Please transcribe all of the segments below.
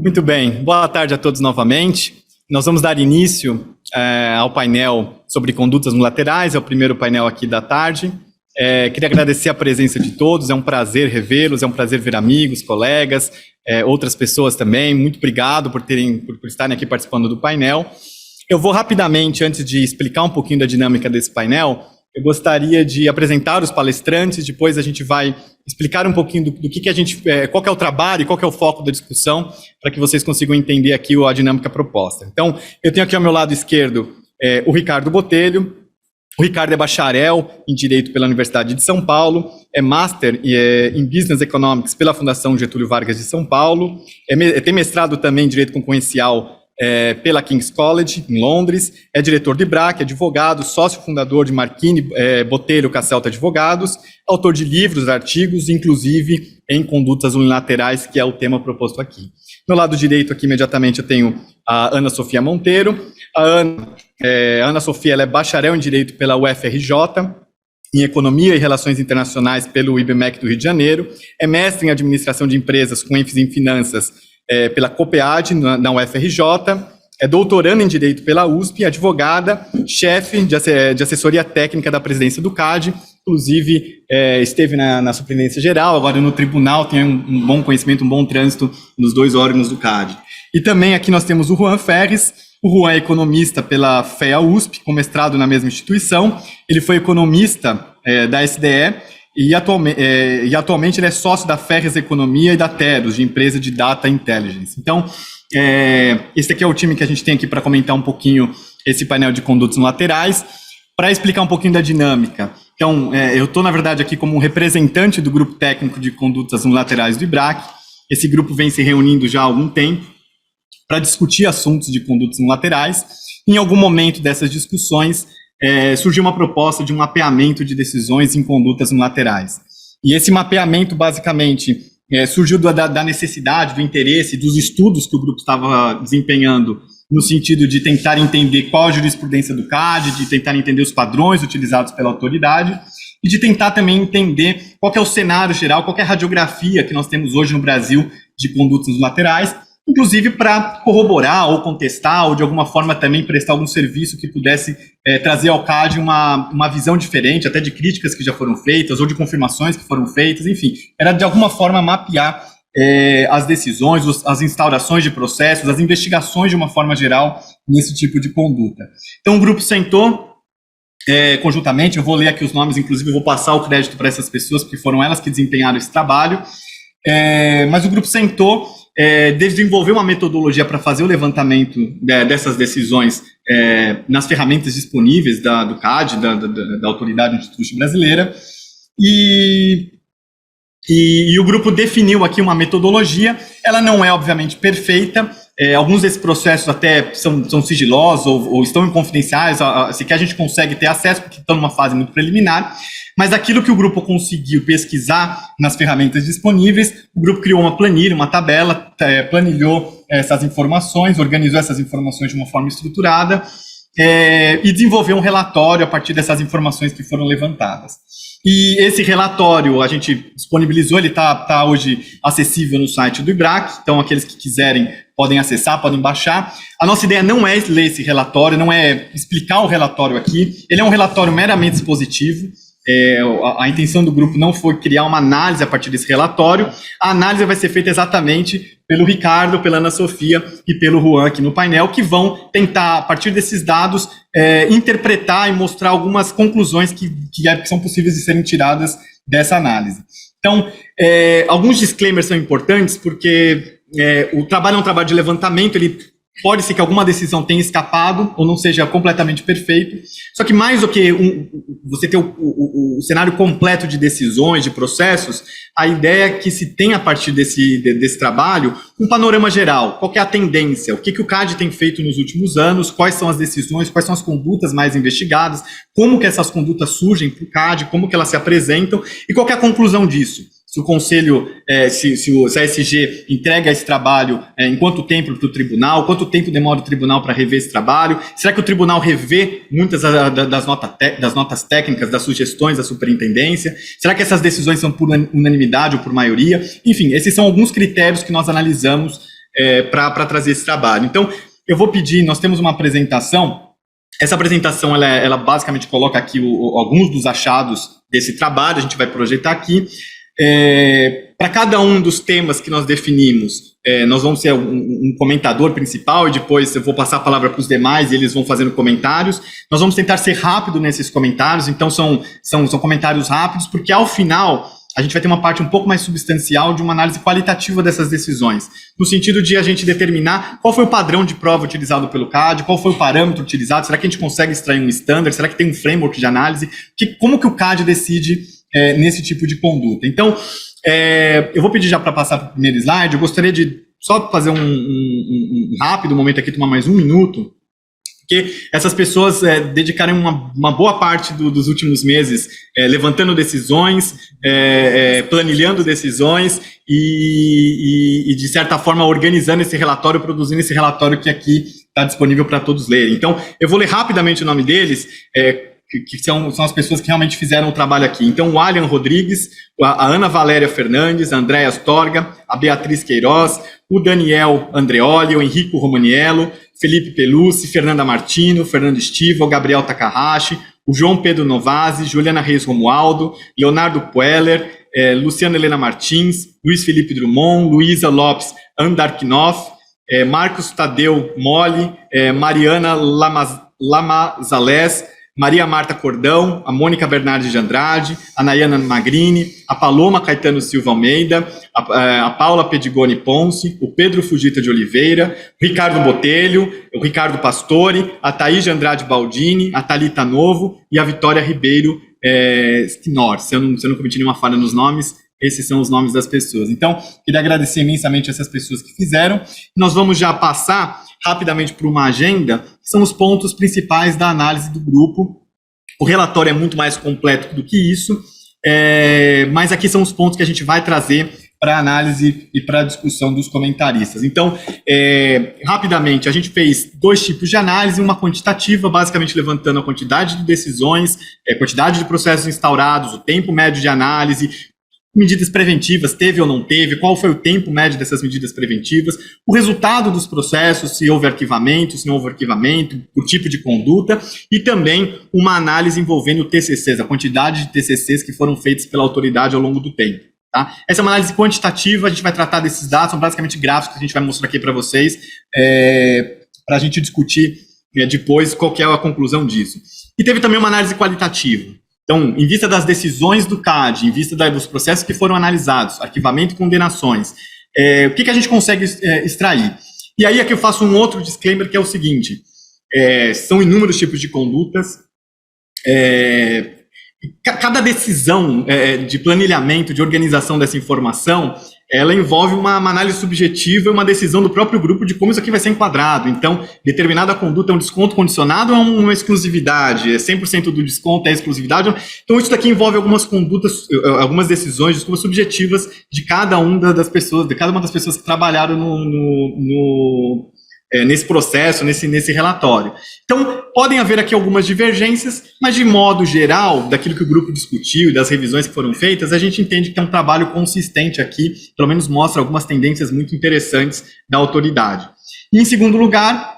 Muito bem, boa tarde a todos novamente. Nós vamos dar início ao painel sobre condutas unilaterais, é o primeiro painel aqui da tarde. Queria agradecer a presença de todos, é um prazer revê-los, é um prazer ver amigos, colegas, outras pessoas também. Muito obrigado por estarem aqui participando do painel. Eu vou rapidamente, antes de explicar um pouquinho da dinâmica desse painel, eu gostaria de apresentar os palestrantes, depois a gente vai explicar um pouquinho do que a gente, qual que é o trabalho e qual que é o foco da discussão, para que vocês consigam entender aqui a dinâmica proposta. Então, eu tenho aqui ao meu lado esquerdo o Ricardo Botelho. O Ricardo é bacharel em Direito pela Universidade de São Paulo, é Master em Business Economics pela Fundação Getúlio Vargas de São Paulo, tem mestrado também em Direito Concorrencial pela King's College, em Londres, é diretor de IBRAC, advogado, sócio fundador de Marchini Botelho Casselta Advogados, autor de livros, artigos, inclusive em condutas unilaterais, que é o tema proposto aqui. Do meu lado direito aqui, imediatamente, eu tenho a Ana Sofia Monteiro. A Ana Sofia ela é bacharel em Direito pela UFRJ, em Economia e Relações Internacionais pelo IBMEC do Rio de Janeiro, é mestre em Administração de Empresas com ênfase em Finanças pela COPEAD, na UFRJ, é doutoranda em Direito pela USP, advogada, chefe de assessoria técnica da presidência do CAD, inclusive esteve na Superintendência Geral, agora no Tribunal, tem um bom conhecimento, um bom trânsito nos dois órgãos do CAD. E também aqui nós temos o Juan Ferres. O Juan é economista pela FEA USP, com mestrado na mesma instituição, ele foi economista da SDE, e atualmente ele é sócio da Ferres Economia e da Teros, de empresa de Data Intelligence. Então, esse aqui é o time que a gente tem aqui para comentar um pouquinho esse painel de condutas unilaterais, para explicar um pouquinho da dinâmica. Então, eu estou, na verdade, aqui como um representante do grupo técnico de condutas unilaterais do IBRAC. Esse grupo vem se reunindo já há algum tempo para discutir assuntos de condutas unilaterais. Em algum momento dessas discussões, surgiu uma proposta de um mapeamento de decisões em condutas unilaterais. E esse mapeamento, basicamente, surgiu da necessidade, do interesse, dos estudos que o grupo estava desempenhando, no sentido de tentar entender qual a jurisprudência do CAD, de tentar entender os padrões utilizados pela autoridade, e de tentar também entender qual que é o cenário geral, qual que é a radiografia que nós temos hoje no Brasil de condutas unilaterais, inclusive para corroborar ou contestar, ou de alguma forma também prestar algum serviço que pudesse trazer ao CAD uma visão diferente, até de críticas que já foram feitas, ou de confirmações que foram feitas, enfim, era de alguma forma mapear as decisões, as instaurações de processos, as investigações de uma forma geral nesse tipo de conduta. Então o grupo sentou conjuntamente, eu vou ler aqui os nomes, inclusive eu vou passar o crédito para essas pessoas, porque foram elas que desempenharam esse trabalho, mas o grupo sentou, desenvolver uma metodologia para fazer o levantamento dessas decisões nas ferramentas disponíveis do CAD, da Autoridade Antitruste Brasileira, e o grupo definiu aqui uma metodologia. Ela não é, obviamente, perfeita, alguns desses processos até são sigilosos ou estão confidenciais, sequer a gente consegue ter acesso, porque estão numa fase muito preliminar, mas aquilo que o grupo conseguiu pesquisar nas ferramentas disponíveis, o grupo criou uma planilha, uma tabela, planilhou essas informações, organizou essas informações de uma forma estruturada e desenvolveu um relatório a partir dessas informações que foram levantadas. E esse relatório a gente disponibilizou, ele está hoje acessível no site do IBRAC, então aqueles que quiserem podem acessar, podem baixar. A nossa ideia não é ler esse relatório, não é explicar o relatório aqui, ele é um relatório meramente expositivo. A intenção do grupo não foi criar uma análise a partir desse relatório, a análise vai ser feita exatamente pelo Ricardo, pela Ana Sofia e pelo Juan aqui no painel, que vão tentar, a partir desses dados, interpretar e mostrar algumas conclusões que são possíveis de serem tiradas dessa análise. Então, alguns disclaimers são importantes, porque o trabalho é um trabalho de levantamento, ele pode ser que alguma decisão tenha escapado ou não seja completamente perfeito, só que mais do que você ter o cenário completo de decisões, de processos, a ideia é que se tenha a partir desse trabalho um panorama geral, qual que é a tendência, o que o CAD tem feito nos últimos anos, quais são as decisões, quais são as condutas mais investigadas, como que essas condutas surgem para o CAD, como que elas se apresentam e qual que é a conclusão disso. Se o Conselho, se a SG entrega esse trabalho em quanto tempo para o Tribunal, quanto tempo demora o Tribunal para rever esse trabalho, será que o Tribunal revê muitas das notas técnicas, das sugestões da Superintendência, será que essas decisões são por unanimidade ou por maioria? Enfim, esses são alguns critérios que nós analisamos para trazer esse trabalho. Então, eu vou pedir, nós temos uma apresentação. Essa apresentação, ela basicamente coloca aqui alguns dos achados desse trabalho, a gente vai projetar aqui. Para cada um dos temas que nós definimos, nós vamos ser um comentador principal e depois eu vou passar a palavra para os demais e eles vão fazendo comentários. Nós vamos tentar ser rápido nesses comentários, então são comentários rápidos, porque ao final a gente vai ter uma parte um pouco mais substancial de uma análise qualitativa dessas decisões, no sentido de a gente determinar qual foi o padrão de prova utilizado pelo CAD, qual foi o parâmetro utilizado, será que a gente consegue extrair um standard, será que tem um framework de análise, como que o CAD decide nesse tipo de conduta. Então, eu vou pedir já para passar para o primeiro slide, eu gostaria de só fazer um rápido momento aqui, tomar mais um minuto, porque essas pessoas dedicaram uma boa parte dos últimos meses levantando decisões, planilhando decisões e, de certa forma, organizando esse relatório, produzindo esse relatório que aqui está disponível para todos lerem. Então, eu vou ler rapidamente o nome deles, que são as pessoas que realmente fizeram o trabalho aqui. Então, o Alian Rodrigues, a Ana Valéria Fernandes, a Andréa Astorga, a Beatriz Queiroz, o Daniel Andreoli, o Henrico Romaniello, Felipe Pelucci, Fernanda Martino, Fernando Estiva, o Gabriel Takahashi, o João Pedro Novazzi, Juliana Reis Romualdo, Leonardo Pueller, Luciana Helena Martins, Luiz Felipe Drummond, Luísa Lopes Andarkinoff, Marcos Tadeu Moli, Mariana Lamazalés, Maria Marta Cordão, a Mônica Bernardi de Andrade, a Nayana Magrini, a Paloma Caetano Silva Almeida, a Paula Pedigoni Ponce, o Pedro Fugita de Oliveira, o Ricardo Botelho, o Ricardo Pastore, a Thaís de Andrade Baldini, a Thalita Novo e a Vitória Ribeiro Skinor. Se eu não cometi nenhuma falha nos nomes, esses são os nomes das pessoas. Então, queria agradecer imensamente essas pessoas que fizeram. Nós vamos já passar rapidamente para uma agenda, que são os pontos principais da análise do grupo. O relatório é muito mais completo do que isso, mas aqui são os pontos que a gente vai trazer para a análise e para a discussão dos comentaristas. Então, rapidamente, a gente fez dois tipos de análise, uma quantitativa, basicamente levantando a quantidade de decisões, quantidade de processos instaurados, o tempo médio de análise, medidas preventivas, teve ou não teve, qual foi o tempo médio dessas medidas preventivas, o resultado dos processos, se houve arquivamento, se não houve arquivamento, o tipo de conduta, e também uma análise envolvendo TCCs, a quantidade de TCCs que foram feitos pela autoridade ao longo do tempo. Tá? Essa é uma análise quantitativa, a gente vai tratar desses dados, são basicamente gráficos que a gente vai mostrar aqui para vocês, para a gente discutir depois qual que é a conclusão disso. E teve também uma análise qualitativa. Então, em vista das decisões do CAD, em vista dos processos que foram analisados, arquivamento e condenações, o que a gente consegue extrair? E aí aqui eu faço um outro disclaimer, que é o seguinte, são inúmeros tipos de condutas, cada decisão de planilhamento, de organização dessa informação, ela envolve uma análise subjetiva e uma decisão do próprio grupo de como isso aqui vai ser enquadrado. Então, determinada conduta é um desconto condicionado ou é uma exclusividade? 100% do desconto é exclusividade? Então, isso daqui envolve algumas condutas, algumas decisões, desculpas, subjetivas de cada uma das pessoas, que trabalharam nesse processo, nesse relatório. Então, podem haver aqui algumas divergências, mas de modo geral, daquilo que o grupo discutiu e das revisões que foram feitas, a gente entende que é um trabalho consistente aqui, pelo menos mostra algumas tendências muito interessantes da autoridade. E, em segundo lugar,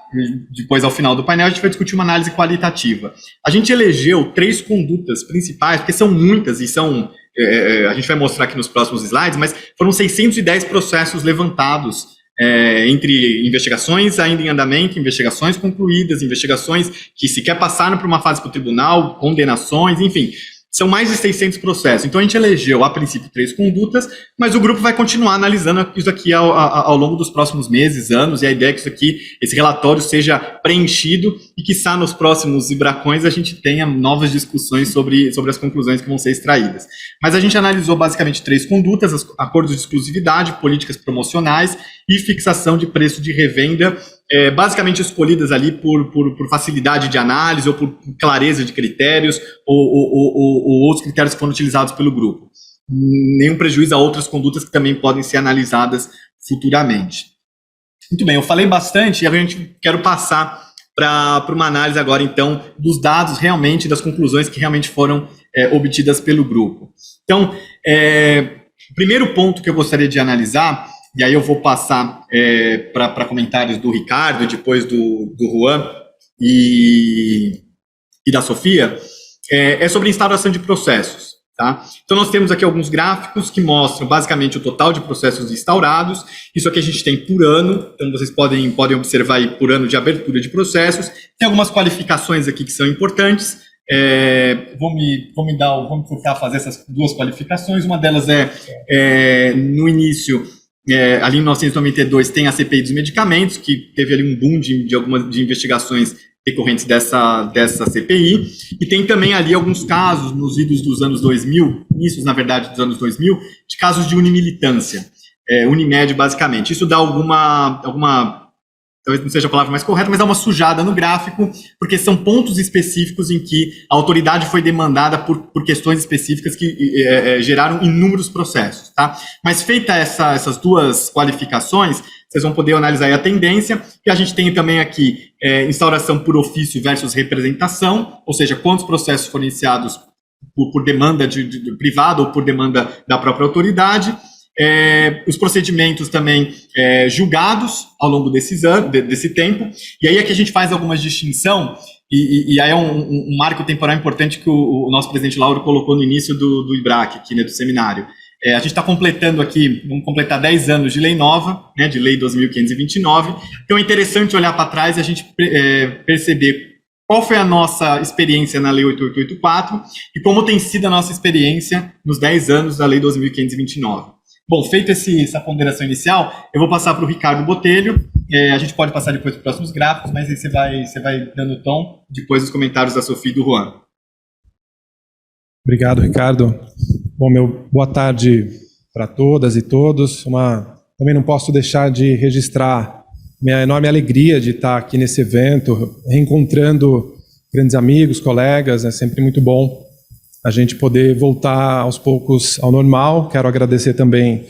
depois ao final do painel, a gente vai discutir uma análise qualitativa. A gente elegeu 3 condutas principais, porque são muitas e são... a gente vai mostrar aqui nos próximos slides, mas foram 610 processos levantados entre investigações ainda em andamento, investigações concluídas, investigações que sequer passaram por uma fase para o tribunal, condenações, enfim, são mais de 600 processos. Então a gente elegeu, a princípio, 3 condutas, mas o grupo vai continuar analisando isso aqui ao longo dos próximos meses, anos, e a ideia é que esse relatório seja preenchido e que, nos próximos Ibracões, a gente tenha novas discussões sobre as conclusões que vão ser extraídas. Mas a gente analisou basicamente 3 condutas: acordos de exclusividade, políticas promocionais e fixação de preço de revenda, basicamente escolhidas ali por facilidade de análise ou por clareza de critérios ou outros critérios que foram utilizados pelo grupo. Nenhum prejuízo a outras condutas que também podem ser analisadas futuramente. Muito bem, eu falei bastante e a gente quero passar para uma análise agora, então, dos dados realmente, das conclusões que realmente foram obtidas pelo grupo. Então, o primeiro ponto que eu gostaria de analisar e aí eu vou passar para comentários do Ricardo, depois do Juan e da Sofia, é sobre instauração de processos. Tá? Então, nós temos aqui alguns gráficos que mostram basicamente o total de processos instaurados. Isso aqui a gente tem por ano, então vocês podem observar aí por ano de abertura de processos. Tem algumas qualificações aqui que são importantes. Vou tentar fazer essas duas qualificações. Uma delas no início, ali em 1992, tem a CPI dos medicamentos, que teve ali um boom de investigações decorrentes dessa CPI, e tem também ali alguns casos nos idos dos anos 2000, inícios, na verdade, dos anos 2000, de casos de unimilitância, Unimed, basicamente. Isso dá alguma, talvez não seja a palavra mais correta, mas dá uma sujada no gráfico, porque são pontos específicos em que a autoridade foi demandada por questões específicas que geraram inúmeros processos, tá? Mas feita essas duas qualificações, vocês vão poder analisar aí a tendência, e a gente tem também aqui instauração por ofício versus representação, ou seja, quantos processos foram iniciados por demanda de privada ou por demanda da própria autoridade, os procedimentos também julgados ao longo desse tempo, e aí é que a gente faz alguma distinção, e aí é um marco temporal importante que o nosso presidente Lauro colocou no início do IBRAC, aqui, né, do seminário. A gente está completando aqui, vamos completar 10 anos de lei nova, né, de lei 2.529, então é interessante olhar para trás e a gente perceber qual foi a nossa experiência na lei 8884 e como tem sido a nossa experiência nos 10 anos da lei 2.529. Bom, feita essa ponderação inicial, eu vou passar para o Ricardo Botelho, a gente pode passar depois para os próximos gráficos, mas aí você vai dando tom, depois dos comentários da Sofia e do Juan. Obrigado, Ricardo. Bom, boa tarde para todas e todos. Também não posso deixar de registrar minha enorme alegria de estar aqui nesse evento, reencontrando grandes amigos, colegas. É sempre muito bom a gente poder voltar aos poucos ao normal. Quero agradecer também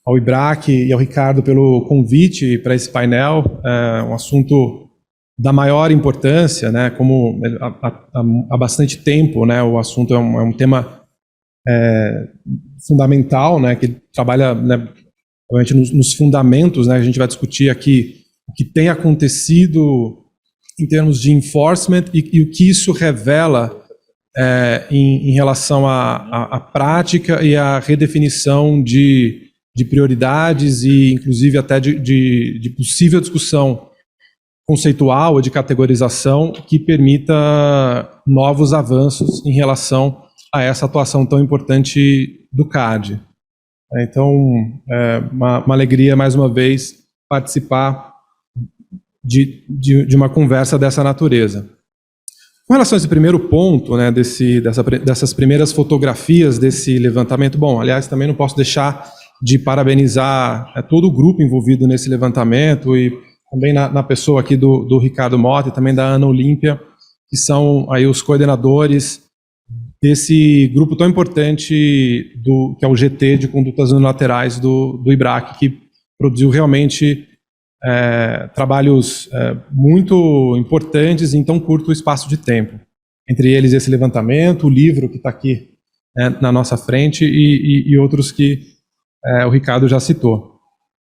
ao IBRAC e ao Ricardo pelo convite para esse painel. É um assunto da maior importância, né? Como há bastante tempo, né? O assunto é um tema fundamental, né? Que trabalha, né, nos fundamentos, né? A gente vai discutir aqui o que tem acontecido em termos de enforcement e o que isso revela em relação à prática e à redefinição de prioridades e, inclusive, até de possível discussão conceitual ou de categorização que permita novos avanços em relação a essa atuação tão importante do CAD. Então, uma alegria, mais uma vez, participar de uma conversa dessa natureza. Com relação a esse primeiro ponto, né, dessas primeiras fotografias desse levantamento, bom, aliás, também não posso deixar de parabenizar todo o grupo envolvido nesse levantamento e também na pessoa aqui do Ricardo Mota e também da Ana Olímpia, que são aí os coordenadores desse grupo tão importante que é o GT de Condutas Unilaterais do IBRAC, que produziu realmente trabalhos muito importantes em tão curto espaço de tempo. Entre eles esse levantamento, o livro que está aqui na nossa frente e outros que o Ricardo já citou.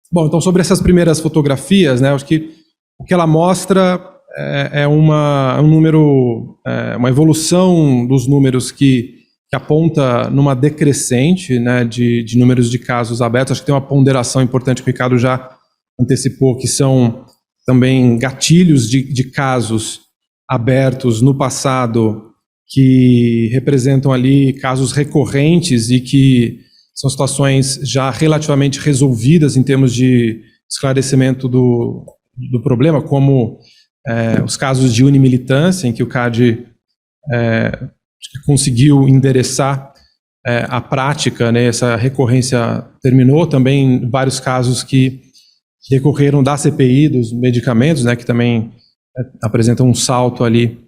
Bom, então sobre essas primeiras fotografias, né, acho que o que ela mostra um número, uma evolução dos números que aponta numa decrescente, né, de números de casos abertos. Acho que tem uma ponderação importante que o Ricardo já antecipou, que são também gatilhos de casos abertos no passado que representam ali casos recorrentes e que são situações já relativamente resolvidas em termos de esclarecimento do problema, como os casos de unimilitância, em que o CAD conseguiu endereçar a prática, né, essa recorrência terminou. Também vários casos que decorreram da CPI dos medicamentos, né, que também apresentam um salto ali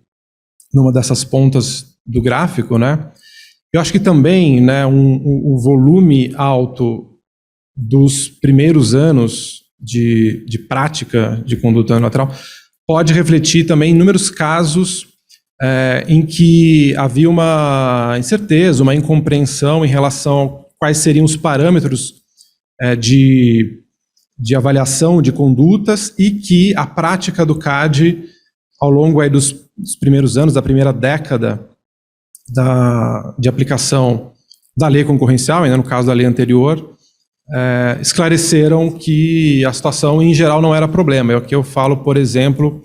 numa dessas pontas do gráfico, né. Eu acho que também, né, o volume alto dos primeiros anos de prática de conduta unilateral pode refletir também inúmeros casos em que havia uma incerteza, uma incompreensão em relação a quais seriam os parâmetros de de avaliação de condutas e que a prática do CAD, ao longo aí dos primeiros anos, da primeira década de aplicação da lei concorrencial, ainda no caso da lei anterior, esclareceram que a situação em geral não era problema. Aqui eu falo, por exemplo,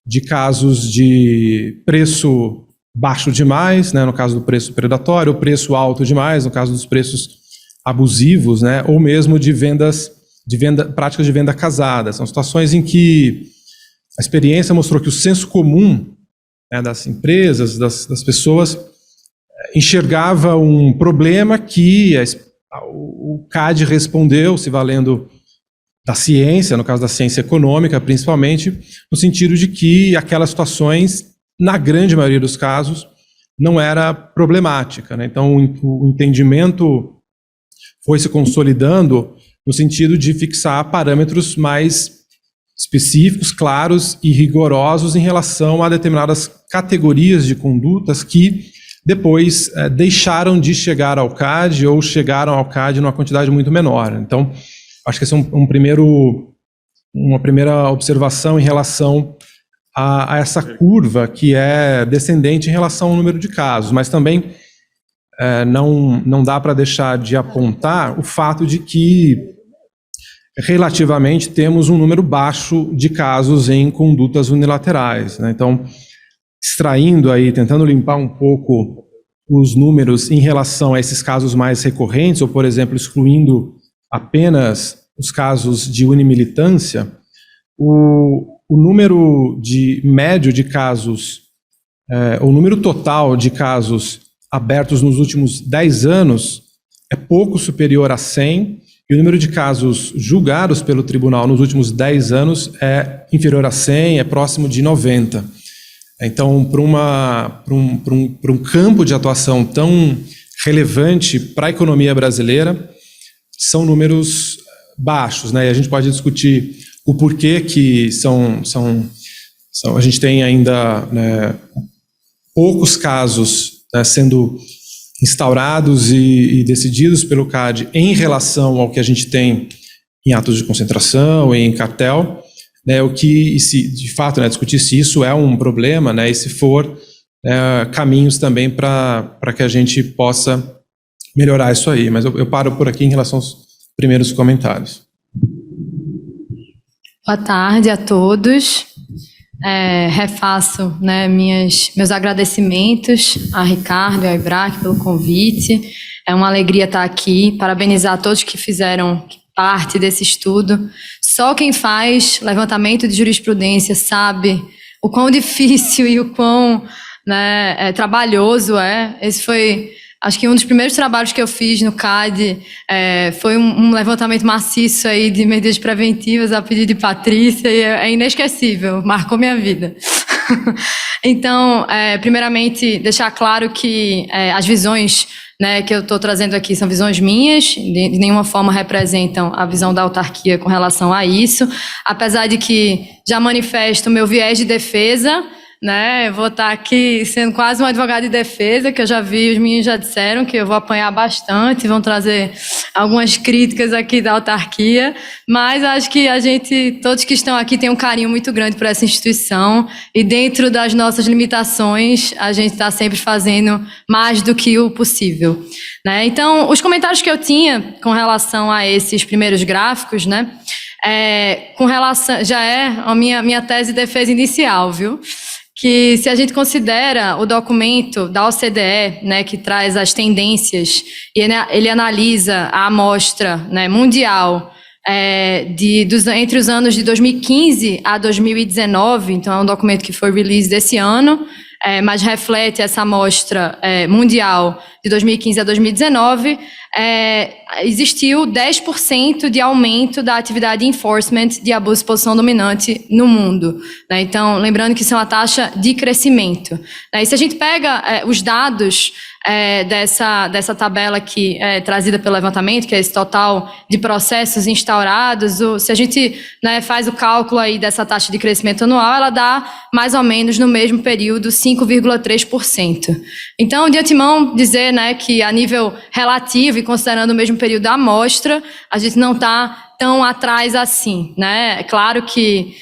de casos de preço baixo demais, né, no caso do preço predatório, preço alto demais, no caso dos preços abusivos, né, ou mesmo de práticas de venda casada. São situações em que a experiência mostrou que o senso comum, né, das empresas, das pessoas, enxergava um problema que o CAD respondeu, se valendo da ciência, no caso da ciência econômica, principalmente, no sentido de que aquelas situações, na grande maioria dos casos, não era problemática, né? Então, o entendimento foi se consolidando no sentido de fixar parâmetros mais específicos, claros e rigorosos em relação a determinadas categorias de condutas que depois deixaram de chegar ao CAD ou chegaram ao CAD numa quantidade muito menor. Então, acho que essa é uma primeira observação em relação a essa curva que é descendente em relação ao número de casos, mas também não dá para deixar de apontar o fato de que relativamente temos um número baixo de casos em condutas unilaterais, né? Então, extraindo aí, tentando limpar um pouco os números em relação a esses casos mais recorrentes, ou, por exemplo, excluindo apenas os casos de unimilitância, o número médio de casos, o número total de casos abertos nos últimos 10 anos é pouco superior a 100, e o número de casos julgados pelo tribunal nos últimos 10 anos é inferior a 100, é próximo de 90. Então, para um campo de atuação tão relevante para a economia brasileira, são números baixos, né? E a gente pode discutir o porquê que a gente tem ainda, né, poucos casos, né, sendo instaurados e decididos pelo CAD em relação ao que a gente tem em atos de concentração, em cartel, né, o que, se de fato, né, discutir se isso é um problema, né, e se for, caminhos também para que a gente possa melhorar isso aí. Mas eu paro por aqui em relação aos primeiros comentários. Boa tarde a todos. Refaço, né, meus agradecimentos a Ricardo e a Ibrac pelo convite. É uma alegria estar aqui, parabenizar a todos que fizeram parte desse estudo. Só quem faz levantamento de jurisprudência sabe o quão difícil e o quão, né, trabalhoso é. Esse foi, acho que um dos primeiros trabalhos que eu fiz no CAD, foi um levantamento maciço aí de medidas preventivas a pedido de Patrícia, e é inesquecível, marcou minha vida. Então, primeiramente, deixar claro que as visões, né, que eu estou trazendo aqui são visões minhas, de nenhuma forma representam a visão da autarquia com relação a isso, apesar de que já manifesto o meu viés de defesa, né? Eu vou estar aqui sendo quase um advogado de defesa, que eu já vi, os meninos já disseram que eu vou apanhar bastante, vão trazer algumas críticas aqui da autarquia, mas acho que todos que estão aqui têm um carinho muito grande por essa instituição, e dentro das nossas limitações, a gente está sempre fazendo mais do que o possível, né? Então, os comentários que eu tinha com relação a esses primeiros gráficos, né? Com relação, já é a minha tese de defesa inicial, viu? Que se a gente considera o documento da OCDE, né, que traz as tendências, e ele analisa a amostra, né, mundial entre os anos de 2015 a 2019, então é um documento que foi release desse ano, mas reflete essa amostra mundial de 2015 a 2019, existiu 10% de aumento da atividade de enforcement de abuso de posição dominante no mundo, né? Então, lembrando que isso é uma taxa de crescimento, né? E se a gente pega os dados dessa tabela aqui trazida pelo levantamento, que é esse total de processos instaurados, se a gente, né, faz o cálculo aí dessa taxa de crescimento anual, ela dá mais ou menos no mesmo período 5,3%. Então, de antemão, dizer, né, que a nível relativo e considerando o mesmo período da amostra, a gente não está tão atrás assim, né? É claro que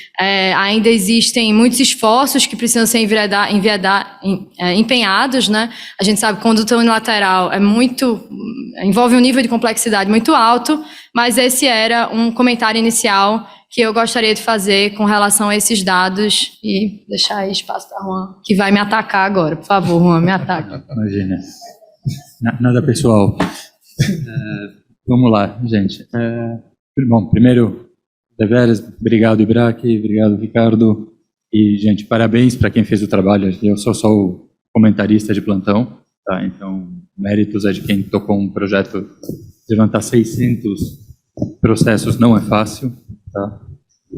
ainda existem muitos esforços que precisam ser empenhados, né? A gente sabe que conduta unilateral envolve um nível de complexidade muito alto, mas esse era um comentário inicial que eu gostaria de fazer com relação a esses dados e deixar aí espaço para Juan, que vai me atacar agora. Por favor, Juan, me ataque. Imagina. Nada pessoal. Vamos lá, gente. Bom, primeiro, deveras, obrigado, Ibraque, obrigado, Ricardo. E, gente, parabéns para quem fez o trabalho. Eu sou só o comentarista de plantão, tá? Então, méritos é de quem tocou um projeto. Levantar 600 processos não é fácil, tá?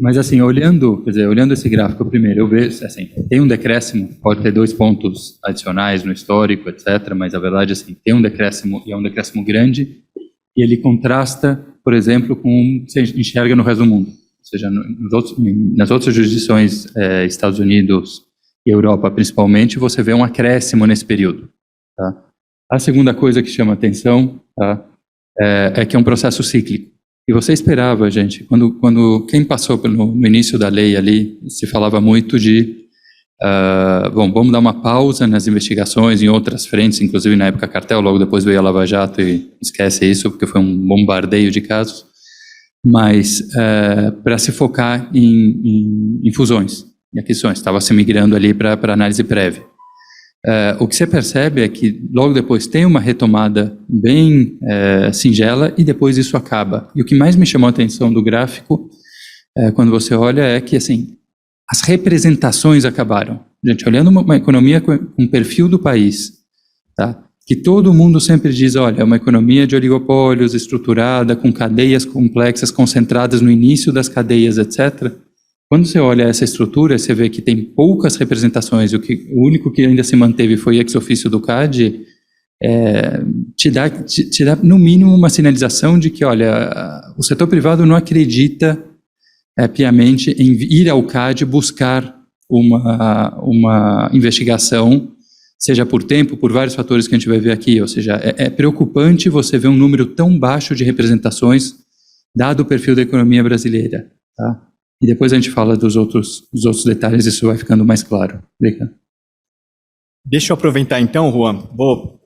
Mas, assim, olhando esse gráfico primeiro, eu vejo, assim, tem um decréscimo, pode ter 2 pontos adicionais no histórico, etc., mas a verdade, assim, tem um decréscimo, e é um decréscimo grande, e ele contrasta, por exemplo, com o que você enxerga no resto do mundo. Ou seja, nas outras jurisdições, Estados Unidos e Europa, principalmente, você vê um acréscimo nesse período, tá? A segunda coisa que chama atenção, tá, é que é um processo cíclico. E você esperava, gente, quando quem passou no início da lei ali, se falava muito de, vamos dar uma pausa nas investigações em outras frentes, inclusive na época cartel, logo depois veio a Lava Jato e esquece isso, porque foi um bombardeio de casos, mas para se focar em fusões, em aquisições, estava se migrando ali para análise prévia. O que você percebe é que logo depois tem uma retomada bem singela e depois isso acaba. E o que mais me chamou a atenção do gráfico, quando você olha, é que assim, as representações acabaram. Gente, olhando uma economia com o perfil do país, tá? Que todo mundo sempre diz, olha, é uma economia de oligopólios, estruturada, com cadeias complexas, concentradas no início das cadeias, etc., quando você olha essa estrutura, você vê que tem poucas representações, o único que ainda se manteve foi ex officio do CAD, te dá no mínimo uma sinalização de que, olha, o setor privado não acredita piamente em ir ao CAD buscar uma investigação, seja por tempo, por vários fatores que a gente vai ver aqui, ou seja, é preocupante você ver um número tão baixo de representações, dado o perfil da economia brasileira, tá? E depois a gente fala dos outros detalhes, isso vai ficando mais claro. Obrigado. Deixa eu aproveitar então, Juan, vou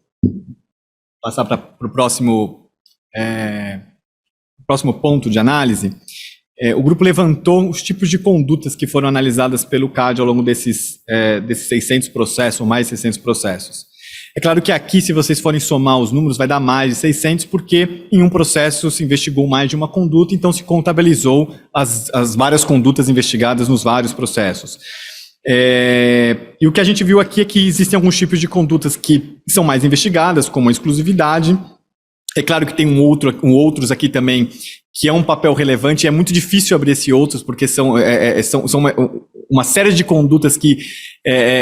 passar para o próximo ponto de análise. O grupo levantou os tipos de condutas que foram analisadas pelo CAD ao longo desses 600 processos, ou mais 600 processos. É claro que aqui, se vocês forem somar os números, vai dar mais de 600, porque em um processo se investigou mais de uma conduta, então se contabilizou as várias condutas investigadas nos vários processos. E o que a gente viu aqui é que existem alguns tipos de condutas que são mais investigadas, como a exclusividade. É claro que tem outros aqui também, que é um papel relevante, e é muito difícil abrir esses outros, porque são uma série de condutas que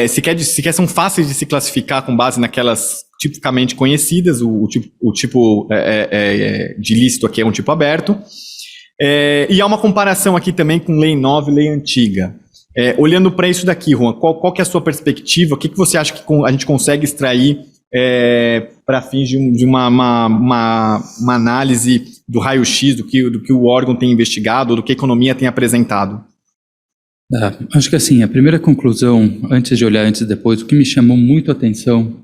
sequer são fáceis de se classificar com base naquelas tipicamente conhecidas, o tipo de ilícito aqui é um tipo aberto, e há uma comparação aqui também com lei nova e lei antiga. Olhando para isso daqui, Juan, qual que é a sua perspectiva? O que você acha que a gente consegue extrair para fins de uma análise do raio-x, do que o órgão tem investigado, do que a economia tem apresentado? Acho que assim, a primeira conclusão, antes de olhar antes e depois, o que me chamou muito a atenção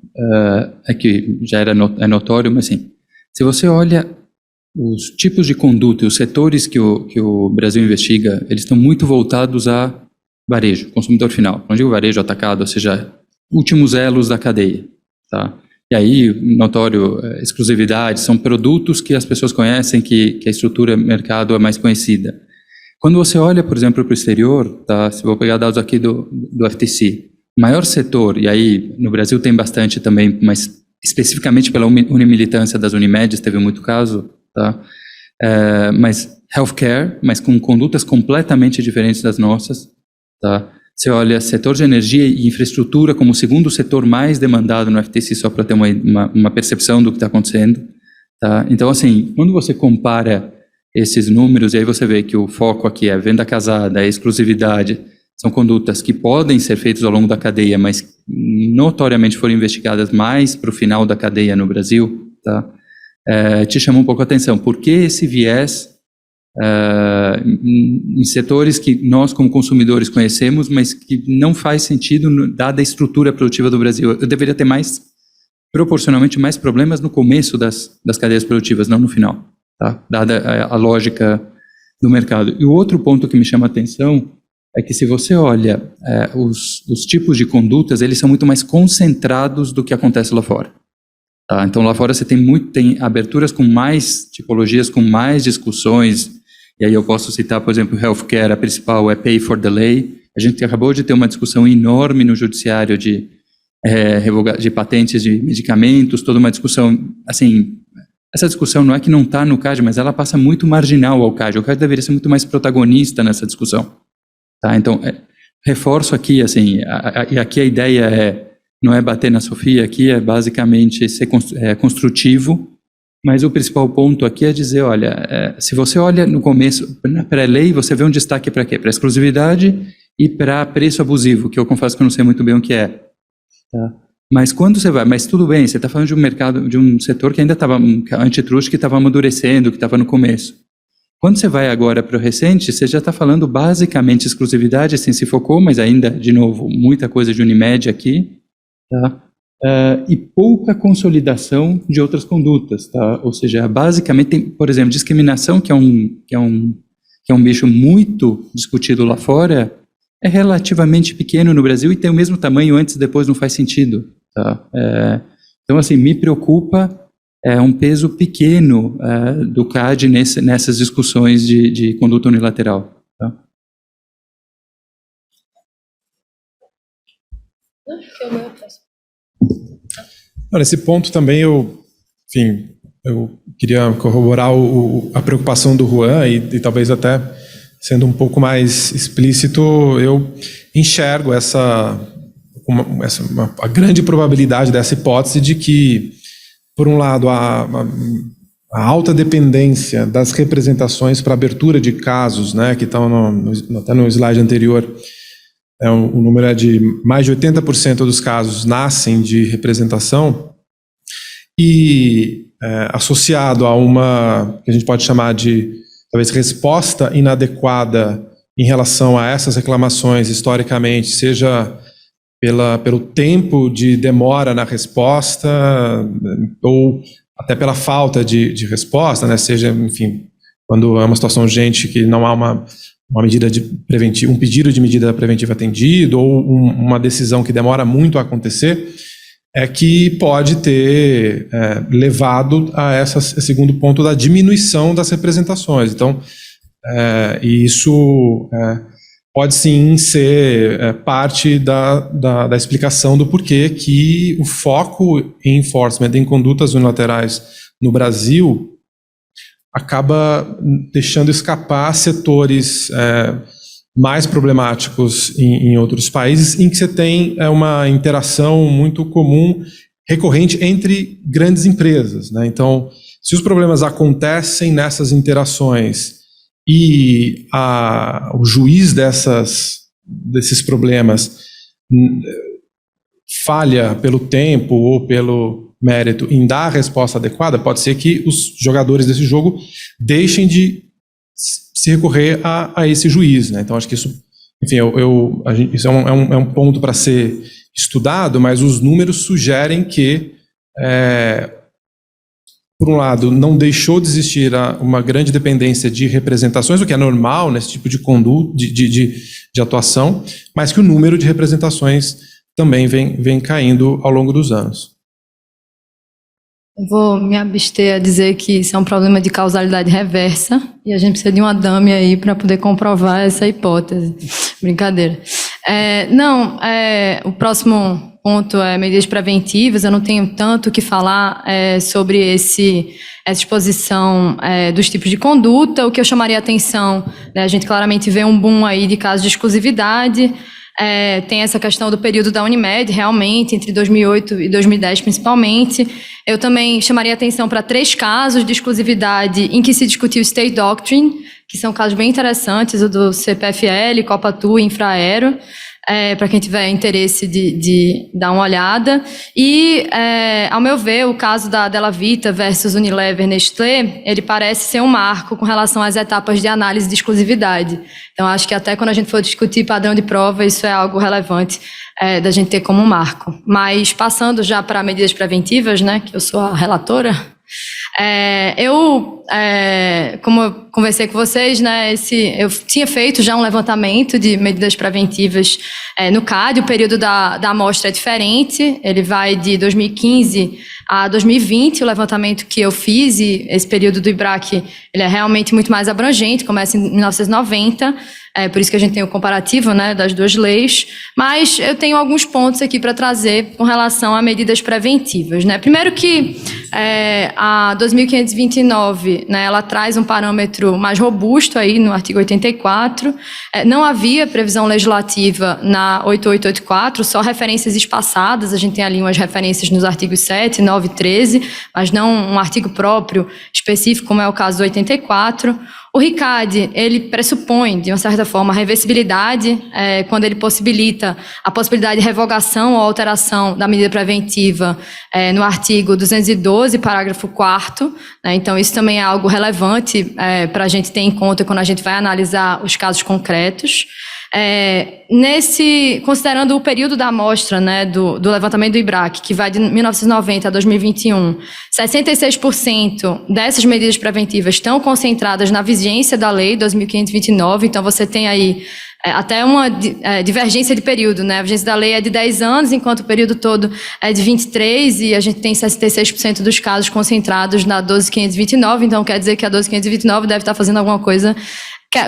é que já é notório, mas assim, se você olha os tipos de conduta e os setores que o Brasil investiga, eles estão muito voltados a varejo, consumidor final. Não digo varejo atacado, ou seja, últimos elos da cadeia, tá? E aí, notório, exclusividade, são produtos que as pessoas conhecem, que a estrutura mercado é mais conhecida. Quando você olha, por exemplo, para o exterior, tá? Se vou pegar dados aqui do FTC, o maior setor, e aí no Brasil tem bastante também, mas especificamente pela unimilitância das Unimedes, teve muito caso, tá? Mas healthcare, mas com condutas completamente diferentes das nossas, tá? Você olha setor de energia e infraestrutura como o segundo setor mais demandado no FTC, só para ter uma percepção do que está acontecendo, tá? Então, assim, quando você compara esses números, e aí você vê que o foco aqui é venda casada, é exclusividade, são condutas que podem ser feitas ao longo da cadeia, mas notoriamente foram investigadas mais para o final da cadeia no Brasil, tá? Te chamou um pouco a atenção. Por que esse viés em setores que nós, como consumidores, conhecemos, mas que não faz sentido, dada a estrutura produtiva do Brasil. Eu deveria ter proporcionalmente mais problemas no começo das cadeias produtivas, não no final, tá? Dada a lógica do mercado. E o outro ponto que me chama a atenção é que, se você olha os tipos de condutas, eles são muito mais concentrados do que acontece lá fora. Tá? Então, lá fora você tem aberturas com mais tipologias, com mais discussões. E aí eu posso citar, por exemplo, healthcare, a principal é pay for delay. A gente acabou de ter uma discussão enorme no judiciário de patentes de medicamentos, toda uma discussão, assim, essa discussão não é que não está no CAD, mas ela passa muito marginal ao CAD. O CAD deveria ser muito mais protagonista nessa discussão. Tá? Então, reforço aqui, assim, e aqui a ideia não é bater na Sofia, aqui é basicamente ser construtivo. Mas o principal ponto aqui é dizer, olha, se você olha no começo, na pré-lei, você vê um destaque para quê? Para exclusividade e para preço abusivo, que eu confesso que eu não sei muito bem o que é. Tá? Mas quando você vai, mas tudo bem, você está falando de um mercado, de um setor que ainda estava, antitrust, que estava amadurecendo, que estava no começo. Quando você vai agora para o recente, você já está falando basicamente exclusividade, assim, se focou, mas ainda, de novo, muita coisa de Unimed aqui, tá? E pouca consolidação de outras condutas, tá? Ou seja, basicamente tem, por exemplo, discriminação, que é um bicho muito discutido lá fora, é relativamente pequeno no Brasil e tem o mesmo tamanho antes e depois, não faz sentido, tá? Então, assim, me preocupa um peso pequeno do CAD nessas discussões de conduta unilateral, tá? Nesse ponto também eu queria corroborar a preocupação do Juan e talvez até sendo um pouco mais explícito, eu enxergo a grande probabilidade dessa hipótese de que, por um lado, a alta dependência das representações para abertura de casos, né, que estão até no slide anterior, o número é de mais de 80% dos casos nascem de representação e associado a uma, que a gente pode chamar de, talvez, resposta inadequada em relação a essas reclamações historicamente, seja pelo tempo de demora na resposta ou até pela falta de resposta, né? Seja, enfim, quando é uma situação urgente que não há uma medida um pedido de medida preventiva atendido ou uma decisão que demora muito a acontecer, que pode ter levado a esse segundo ponto da diminuição das representações. Então, e isso pode sim ser parte da explicação do porquê que o foco em enforcement em condutas unilaterais no Brasil acaba deixando escapar setores mais problemáticos em outros países, em que você tem uma interação muito comum, recorrente entre grandes empresas, né? Então, se os problemas acontecem nessas interações e o juiz desses problemas falha pelo tempo ou pelo mérito em dar a resposta adequada, pode ser que os jogadores desse jogo deixem de se recorrer a esse juiz, né? Então, acho que isso, enfim, isso é um ponto para ser estudado, mas os números sugerem que, por um lado, não deixou de existir uma grande dependência de representações, o que é normal nesse tipo de conduta, de atuação, mas que o número de representações também vem caindo ao longo dos anos. Vou me abster a dizer que isso é um problema de causalidade reversa e a gente precisa de uma dummy aí para poder comprovar essa hipótese. Brincadeira. O próximo ponto é medidas preventivas. Eu não tenho tanto o que falar sobre essa exposição dos tipos de conduta. O que eu chamaria a atenção, né, a gente claramente vê um boom aí de casos de exclusividade. Tem essa questão do período da Unimed, realmente, entre 2008 e 2010 principalmente. Eu também chamaria atenção para 3 casos de exclusividade em que se discutiu State Doctrine, que são casos bem interessantes, o do CPFL, Copatu e Infraero. para quem tiver interesse de dar uma olhada. E, ao meu ver, o caso da Della Vita versus Unilever Nestlé, ele parece ser um marco com relação às etapas de análise de exclusividade. Então, acho que até quando a gente for discutir padrão de prova, isso é algo relevante da gente ter como marco. Mas, passando já para medidas preventivas, né, que eu sou a relatora, como eu conversei com vocês, né, eu tinha feito já um levantamento de medidas preventivas no CAD. O período da amostra é diferente, ele vai de 2015 a 2020, o levantamento que eu fiz, e esse período do IBRAC ele é realmente muito mais abrangente, começa em 1990, por isso que a gente tem o comparativo, né, das duas leis, mas eu tenho alguns pontos aqui para trazer com relação a medidas preventivas, né. Primeiro que a 2529, né, ela traz um parâmetro mais robusto aí no artigo 84, não havia previsão legislativa na 8884, só referências espaçadas, a gente tem ali umas referências nos artigos 7, 9 e 13, mas não um artigo próprio específico, como é o caso do 84. O RICAD, ele pressupõe, de uma certa forma, a reversibilidade, quando ele possibilita a possibilidade de revogação ou alteração da medida preventiva no artigo 212, parágrafo 4º, né? Então, isso também é algo relevante para a gente ter em conta quando a gente vai analisar os casos concretos. Considerando o período da amostra, né, do levantamento do IBRAC, que vai de 1990 a 2021, 66% dessas medidas preventivas estão concentradas na vigência da lei 2529, então você tem aí até uma divergência de período, né? A vigência da lei é de 10 anos, enquanto o período todo é de 23, e a gente tem 66% dos casos concentrados na 12529, então quer dizer que a 12529 deve estar fazendo alguma coisa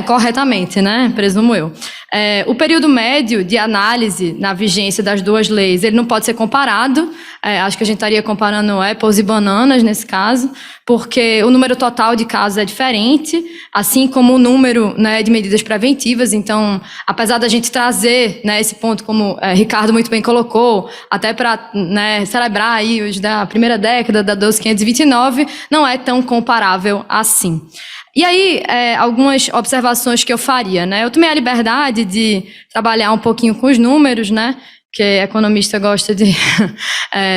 corretamente, né? Presumo eu. O período médio de análise na vigência das duas leis, ele não pode ser comparado. Acho que a gente estaria comparando apples e bananas nesse caso, porque o número total de casos é diferente, assim como o número, né, de medidas preventivas. Então, apesar da gente trazer, né, esse ponto, como Ricardo muito bem colocou, até para, né, celebrar aí os da primeira década da 12529, não é tão comparável assim. E aí, algumas observações que eu faria, né? Eu tomei a liberdade de trabalhar um pouquinho com os números, né? Que economista gosta de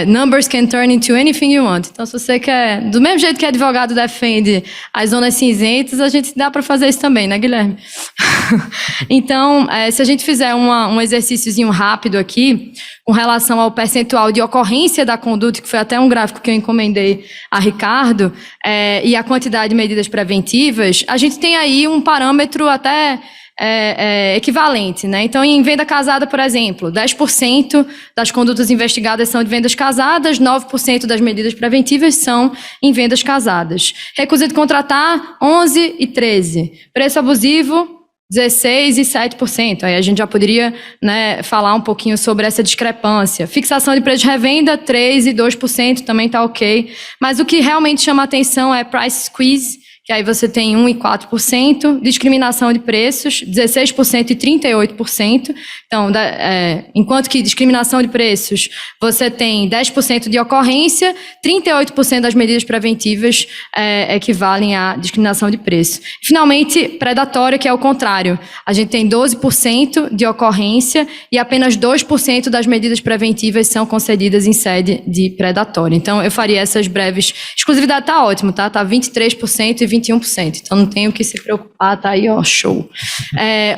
numbers can turn into anything you want. Então, se você quer, do mesmo jeito que advogado defende as zonas cinzentas, a gente dá para fazer isso também, né, Guilherme? Então, se a gente fizer um exercíciozinho rápido aqui, com relação ao percentual de ocorrência da conduta, que foi até um gráfico que eu encomendei a Ricardo, e a quantidade de medidas preventivas, a gente tem aí um parâmetro até equivalente, né? Então, em venda casada, por exemplo, 10% das condutas investigadas são de vendas casadas, 9% das medidas preventivas são em vendas casadas. Recusa de contratar, 11% e 13%. Preço abusivo, 16% e 7%. Aí a gente já poderia, né, falar um pouquinho sobre essa discrepância. Fixação de preço de revenda, 3% e 2%, também está ok. Mas o que realmente chama a atenção é price squeeze, que aí você tem 1% e 4%, discriminação de preços, 16% e 38%. Então, enquanto que discriminação de preços, você tem 10% de ocorrência, 38% das medidas preventivas equivalem à discriminação de preço. Finalmente, predatória, que é o contrário. A gente tem 12% de ocorrência e apenas 2% das medidas preventivas são concedidas em sede de predatória. Então, eu faria essas breves... Exclusividade está ótimo, tá? Está 23% e 21%. Então, não tenho que se preocupar, tá aí, ó, show.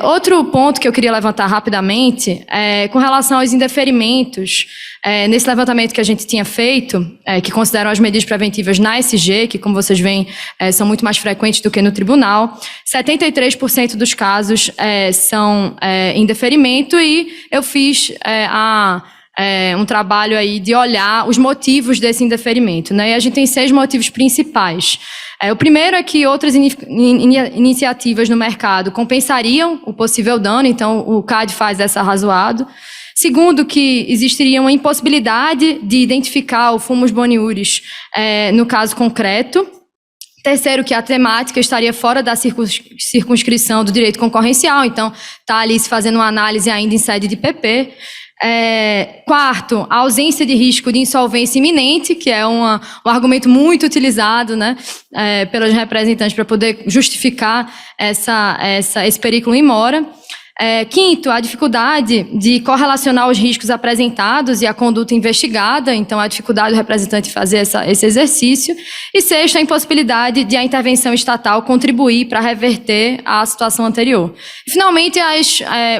Outro ponto que eu queria levantar rapidamente é com relação aos indeferimentos. Nesse levantamento que a gente tinha feito, que consideram as medidas preventivas na SG, que, como vocês veem, são muito mais frequentes do que no tribunal, 73% dos casos são indeferimento, e eu fiz um trabalho aí de olhar os motivos desse indeferimento, né? E a gente tem 6 motivos principais. O primeiro é que outras iniciativas no mercado compensariam o possível dano, então o CAD faz essa arrazoado. Segundo, que existiria uma impossibilidade de identificar o fumus boniuris no caso concreto. Terceiro, que a temática estaria fora da circunscrição do direito concorrencial, então está ali se fazendo uma análise ainda em sede de PP. Quarto, a ausência de risco de insolvência iminente, que é um argumento muito utilizado, né, pelos representantes para poder justificar esse perículo in mora. Quinto, a dificuldade de correlacionar os riscos apresentados e a conduta investigada, então a dificuldade do representante fazer esse exercício. E sexto, a impossibilidade de a intervenção estatal contribuir para reverter a situação anterior. E, finalmente,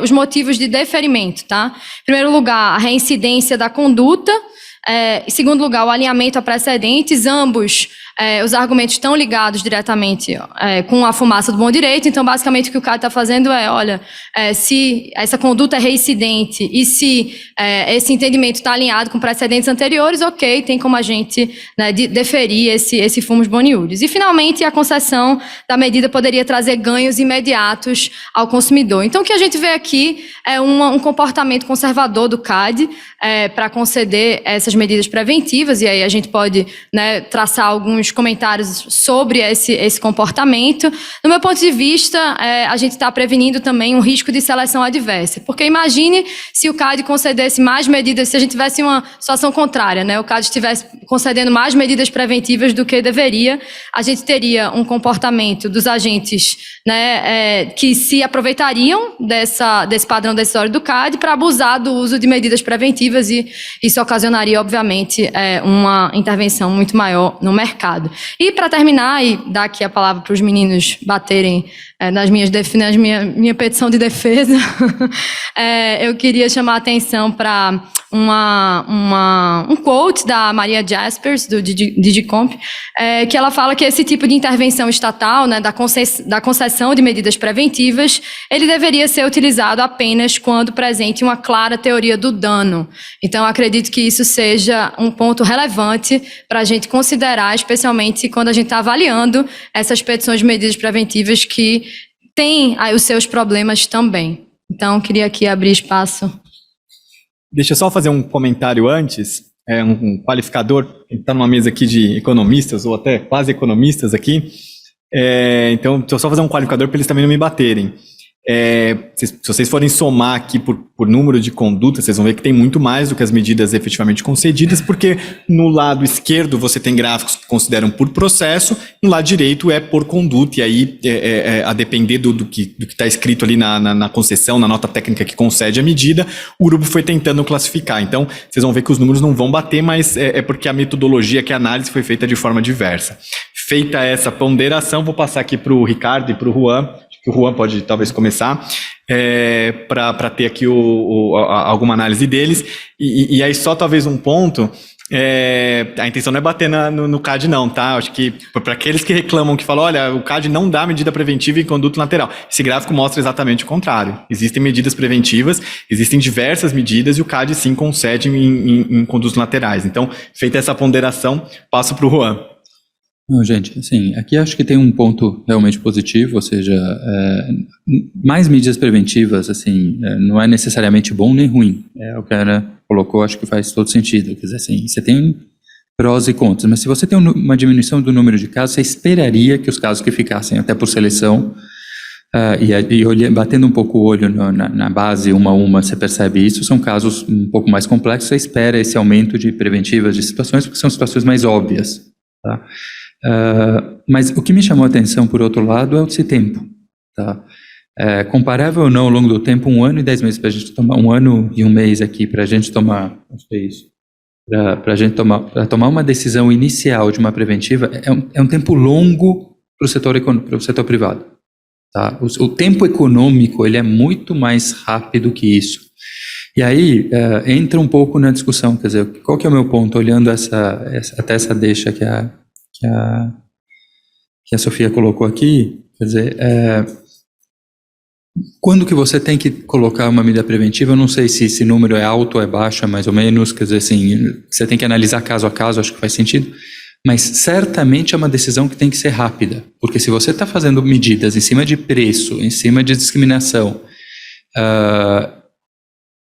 os motivos de deferimento, tá? Em primeiro lugar, a reincidência da conduta. Em segundo lugar, o alinhamento a precedentes, ambos os argumentos estão ligados diretamente com a fumaça do bom direito. Então, basicamente, o que o CAD está fazendo se essa conduta é reincidente e se esse entendimento está alinhado com precedentes anteriores, ok, tem como a gente deferir esse fumus boni iuris. E, finalmente, a concessão da medida poderia trazer ganhos imediatos ao consumidor. Então, o que a gente vê aqui é um comportamento conservador do CAD para conceder essas medidas preventivas, e aí a gente pode traçar alguns comentários sobre esse comportamento. No meu ponto de vista, a gente está prevenindo também um risco de seleção adversa, porque imagine se o CAD concedesse mais medidas, se a gente tivesse uma situação contrária, o CAD estivesse concedendo mais medidas preventivas do que deveria, a gente teria um comportamento dos agentes que se aproveitariam desse padrão decisório do CAD para abusar do uso de medidas preventivas, e isso ocasionaria, obviamente, uma intervenção muito maior no mercado. E, para terminar, e dar aqui a palavra para os meninos baterem nas minha petição de defesa, eu queria chamar a atenção para um quote da Maria Jaspers, do Digicomp, que ela fala que esse tipo de intervenção estatal, da concessão de medidas preventivas, ele deveria ser utilizado apenas quando presente uma clara teoria do dano. Então, acredito que isso seja um ponto relevante para a gente considerar, especialmente quando a gente está avaliando essas petições de medidas preventivas que têm os seus problemas também. Então, queria aqui abrir espaço. Deixa eu só fazer um comentário antes, um qualificador, está numa mesa aqui de economistas, ou até quase economistas aqui, então deixa eu só fazer um qualificador para eles também não me baterem. Se vocês forem somar aqui por número de condutas, vocês vão ver que tem muito mais do que as medidas efetivamente concedidas, porque no lado esquerdo você tem gráficos que consideram por processo, no lado direito é por conduta, e aí a depender do que está escrito ali na concessão, na nota técnica que concede a medida, o grupo foi tentando classificar. Então, vocês vão ver que os números não vão bater, mas é porque a metodologia, que a análise foi feita de forma diversa. Feita essa ponderação, vou passar aqui para o Ricardo e para o Juan, que o Juan pode talvez começar, para ter aqui alguma análise deles. E aí só talvez um ponto, a intenção não é bater no CAD não, tá? Acho que para aqueles que reclamam, que falam, olha, o CAD não dá medida preventiva em conduta lateral. Esse gráfico mostra exatamente o contrário. Existem medidas preventivas, existem diversas medidas, e o CAD sim concede em condutas laterais. Então, feita essa ponderação, passo para o Juan. Não, gente, assim, aqui acho que tem um ponto realmente positivo, ou seja, mais medidas preventivas, assim, não é necessariamente bom nem ruim. O que a Ana colocou, acho que faz todo sentido. Quer dizer, assim, você tem prós e contras, mas se você tem uma diminuição do número de casos, você esperaria que os casos que ficassem até por seleção, batendo um pouco o olho na base, uma a uma, você percebe isso, são casos um pouco mais complexos, você espera esse aumento de preventivas de situações, porque são situações mais óbvias, tá? Mas o que me chamou a atenção, por outro lado, é esse tempo, tá? Comparável ou não ao longo do tempo, 1 ano e 10 meses para a gente tomar, 1 ano e 1 mês aqui para a gente tomar, acho que é isso, para tomar uma decisão inicial de uma preventiva, é um tempo longo para o setor privado, tá? O tempo econômico, ele é muito mais rápido que isso. E aí entra um pouco na discussão, quer dizer, qual que é o meu ponto, olhando até essa deixa que a Sofia colocou aqui, quer dizer, quando que você tem que colocar uma medida preventiva, eu não sei se esse número é alto ou é baixo, mais ou menos, quer dizer, assim, você tem que analisar caso a caso, acho que faz sentido, mas certamente é uma decisão que tem que ser rápida, porque se você está fazendo medidas em cima de preço, em cima de discriminação,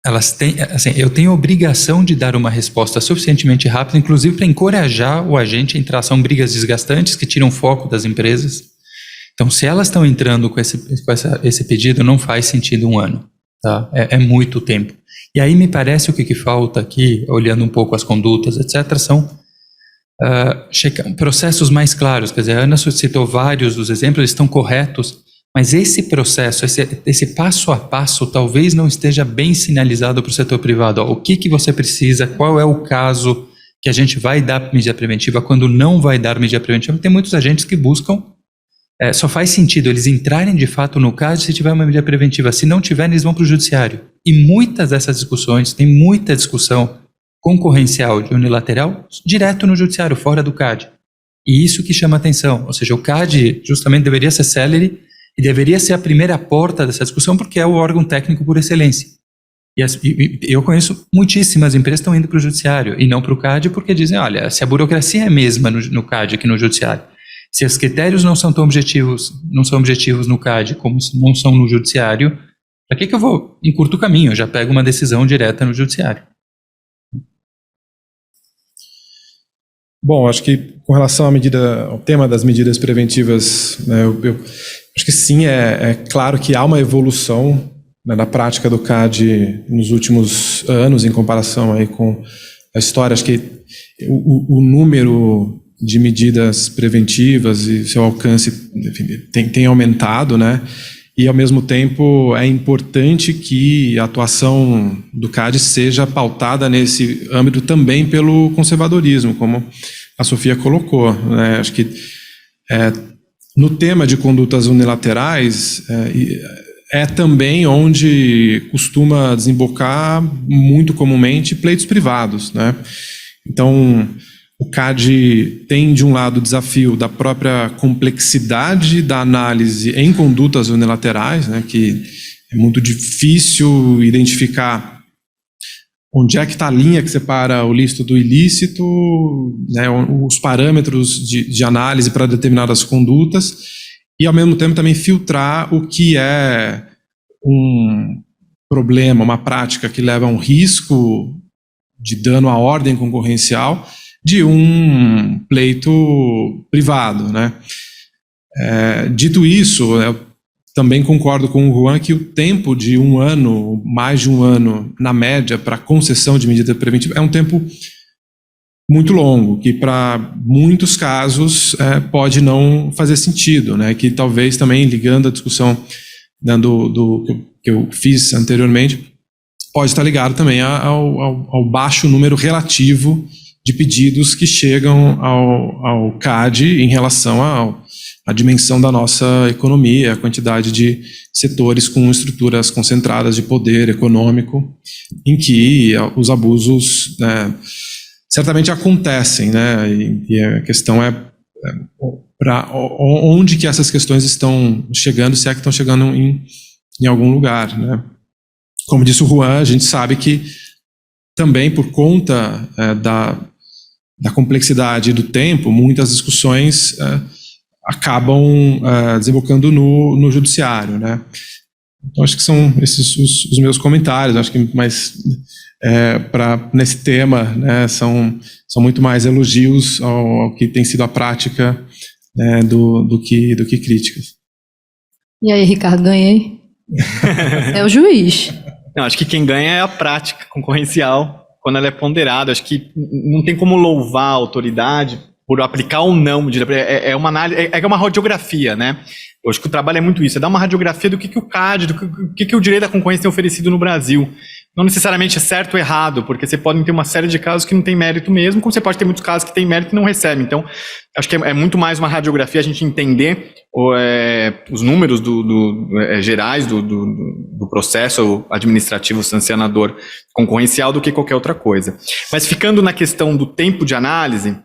elas têm, assim, eu tenho a obrigação de dar uma resposta suficientemente rápida, inclusive para encorajar o agente a entrar. São brigas desgastantes que tiram foco das empresas. Então, se elas estão entrando com esse pedido, não faz sentido 1 ano. Tá? É muito tempo. E aí me parece o que falta aqui, olhando um pouco as condutas, etc., são processos mais claros. Quer dizer, a Ana citou vários dos exemplos, eles estão corretos, Mas esse processo, esse passo a passo, talvez não esteja bem sinalizado para o setor privado. Ó, o que você precisa, qual é o caso que a gente vai dar medida preventiva, quando não vai dar medida preventiva. Tem muitos agentes que buscam, só faz sentido eles entrarem de fato no CAD se tiver uma medida preventiva. Se não tiver, eles vão para o judiciário. E muitas dessas discussões, tem muita discussão concorrencial de unilateral direto no judiciário, fora do CAD. E isso que chama atenção. Ou seja, o CAD justamente deveria ser célere e deveria ser a primeira porta dessa discussão, porque é o órgão técnico por excelência. E eu conheço muitíssimas empresas que estão indo para o judiciário e não para o CAD, porque dizem, olha, se a burocracia é a mesma no CAD que no judiciário, se os critérios não são tão objetivos, não são objetivos no CAD como não são no judiciário, para que eu vou encurto o caminho? Eu já pego uma decisão direta no judiciário. Bom, acho que com relação ao tema das medidas preventivas, né, eu acho que sim, é claro que há uma evolução, né, na prática do CAD nos últimos anos, em comparação aí com a história. Acho que o número de medidas preventivas e seu alcance, enfim, tem aumentado, né? E, ao mesmo tempo, é importante que a atuação do CAD seja pautada nesse âmbito também pelo conservadorismo, como a Sofia colocou, né? Acho que no tema de condutas unilaterais é também onde costuma desembocar muito comumente pleitos privados, né? Então, o CAD tem, de um lado, o desafio da própria complexidade da análise em condutas unilaterais, né, que é muito difícil identificar onde é que está a linha que separa o lícito do ilícito, né, os parâmetros de análise para determinadas condutas, e, ao mesmo tempo, também filtrar o que é um problema, uma prática que leva a um risco de dano à ordem concorrencial de um pleito privado, né? Dito isso, eu também concordo com o Juan que o tempo de 1 ano, mais de 1 ano, na média, para concessão de medida preventiva, é um tempo muito longo, que para muitos casos pode não fazer sentido, né? Que talvez também, ligando a discussão do que eu fiz anteriormente, pode estar ligado também ao baixo número relativo de pedidos que chegam ao CAD em relação à dimensão da nossa economia, a quantidade de setores com estruturas concentradas de poder econômico, em que os abusos, né, certamente acontecem, né? E a questão é para onde que essas questões estão chegando, se é que estão chegando em algum lugar, né? Como disse o Juan, a gente sabe que também por conta da complexidade do tempo, muitas discussões acabam desembocando no judiciário, né? Então, acho que são esses os meus comentários. Acho que mais nesse tema, né, são muito mais elogios ao que tem sido a prática, né, do que críticas. E aí, Ricardo, ganhei? É o juiz. Não, acho que quem ganha é a prática concorrencial, quando ela é ponderada. Acho que não tem como louvar a autoridade por aplicar ou não. É uma análise, é uma radiografia, né? Eu acho que o trabalho é muito isso, é dar uma radiografia do que o CAD, do que o direito da concorrência tem oferecido no Brasil. Não necessariamente é certo ou errado, porque você pode ter uma série de casos que não tem mérito mesmo, como você pode ter muitos casos que tem mérito e não recebe. Então, acho que é muito mais uma radiografia a gente entender os números gerais do processo administrativo sancionador concorrencial do que qualquer outra coisa. Mas ficando na questão do tempo de análise,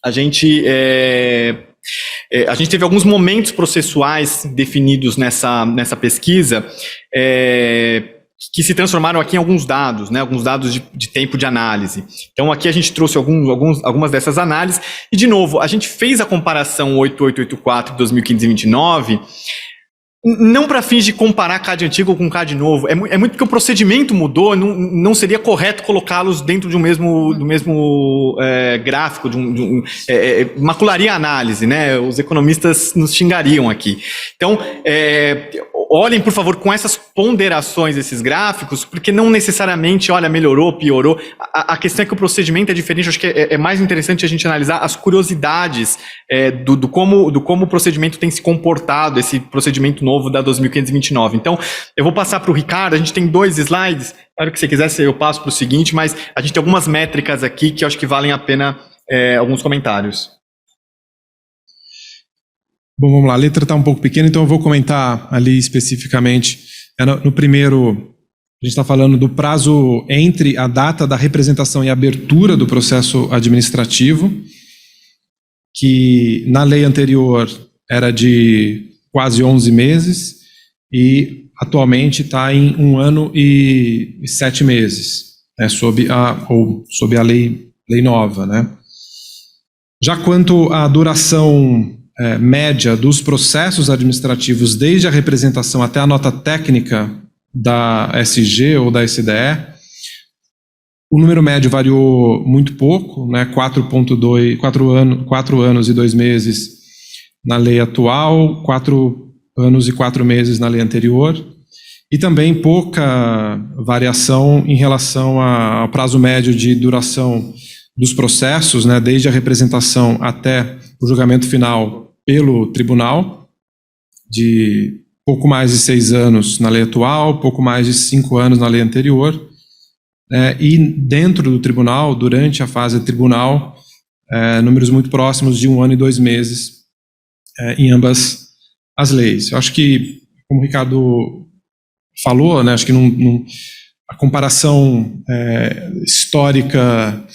a gente teve alguns momentos processuais definidos nessa pesquisa, que se transformaram aqui em alguns dados, né, alguns dados de tempo de análise. Então, aqui a gente trouxe algumas dessas análises, e, de novo, a gente fez a comparação 8884 de 2015-29, não para fins de comparar CAD antigo com CAD novo, é muito porque o procedimento mudou, não seria correto colocá-los dentro do mesmo gráfico, macularia a análise, né? Os economistas nos xingariam aqui. Então, olhem, por favor, com essas ponderações esses gráficos, porque não necessariamente, olha, melhorou, piorou. A questão é que o procedimento é diferente. Acho que é mais interessante a gente analisar as curiosidades do como o procedimento tem se comportado, esse procedimento novo da 2529. Então, eu vou passar para o Ricardo. A gente tem 2 slides. Claro que se quiser, eu passo para o seguinte, mas a gente tem algumas métricas aqui que eu acho que valem a pena alguns comentários. Bom, vamos lá. A letra está um pouco pequena, então eu vou comentar ali especificamente. No primeiro, a gente está falando do prazo entre a data da representação e abertura do processo administrativo, que na lei anterior era de quase 11 meses e atualmente está em 1 ano e 7 meses, né, sob a lei nova, né? Já quanto à duração média dos processos administrativos desde a representação até a nota técnica da SG ou da SDE, o número médio variou muito pouco, né, 4 anos e 2 meses na lei atual, 4 anos e 4 meses na lei anterior, e também pouca variação em relação ao prazo médio de duração dos processos, né, desde a representação até o julgamento final pelo tribunal, de pouco mais de 6 anos na lei atual, pouco mais de 5 anos na lei anterior, e dentro do tribunal, durante a fase tribunal, números muito próximos de 1 ano e 2 meses em ambas as leis. Eu acho que, como o Ricardo falou, né, acho que a comparação histórica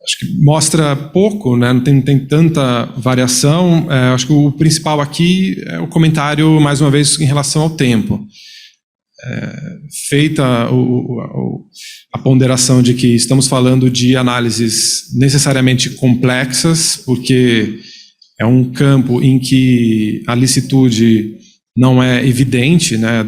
acho que mostra pouco, né? Não tem tanta variação. Acho que o principal aqui é o comentário, mais uma vez, em relação ao tempo. Feita a ponderação de que estamos falando de análises necessariamente complexas, porque é um campo em que a licitude não é evidente, né,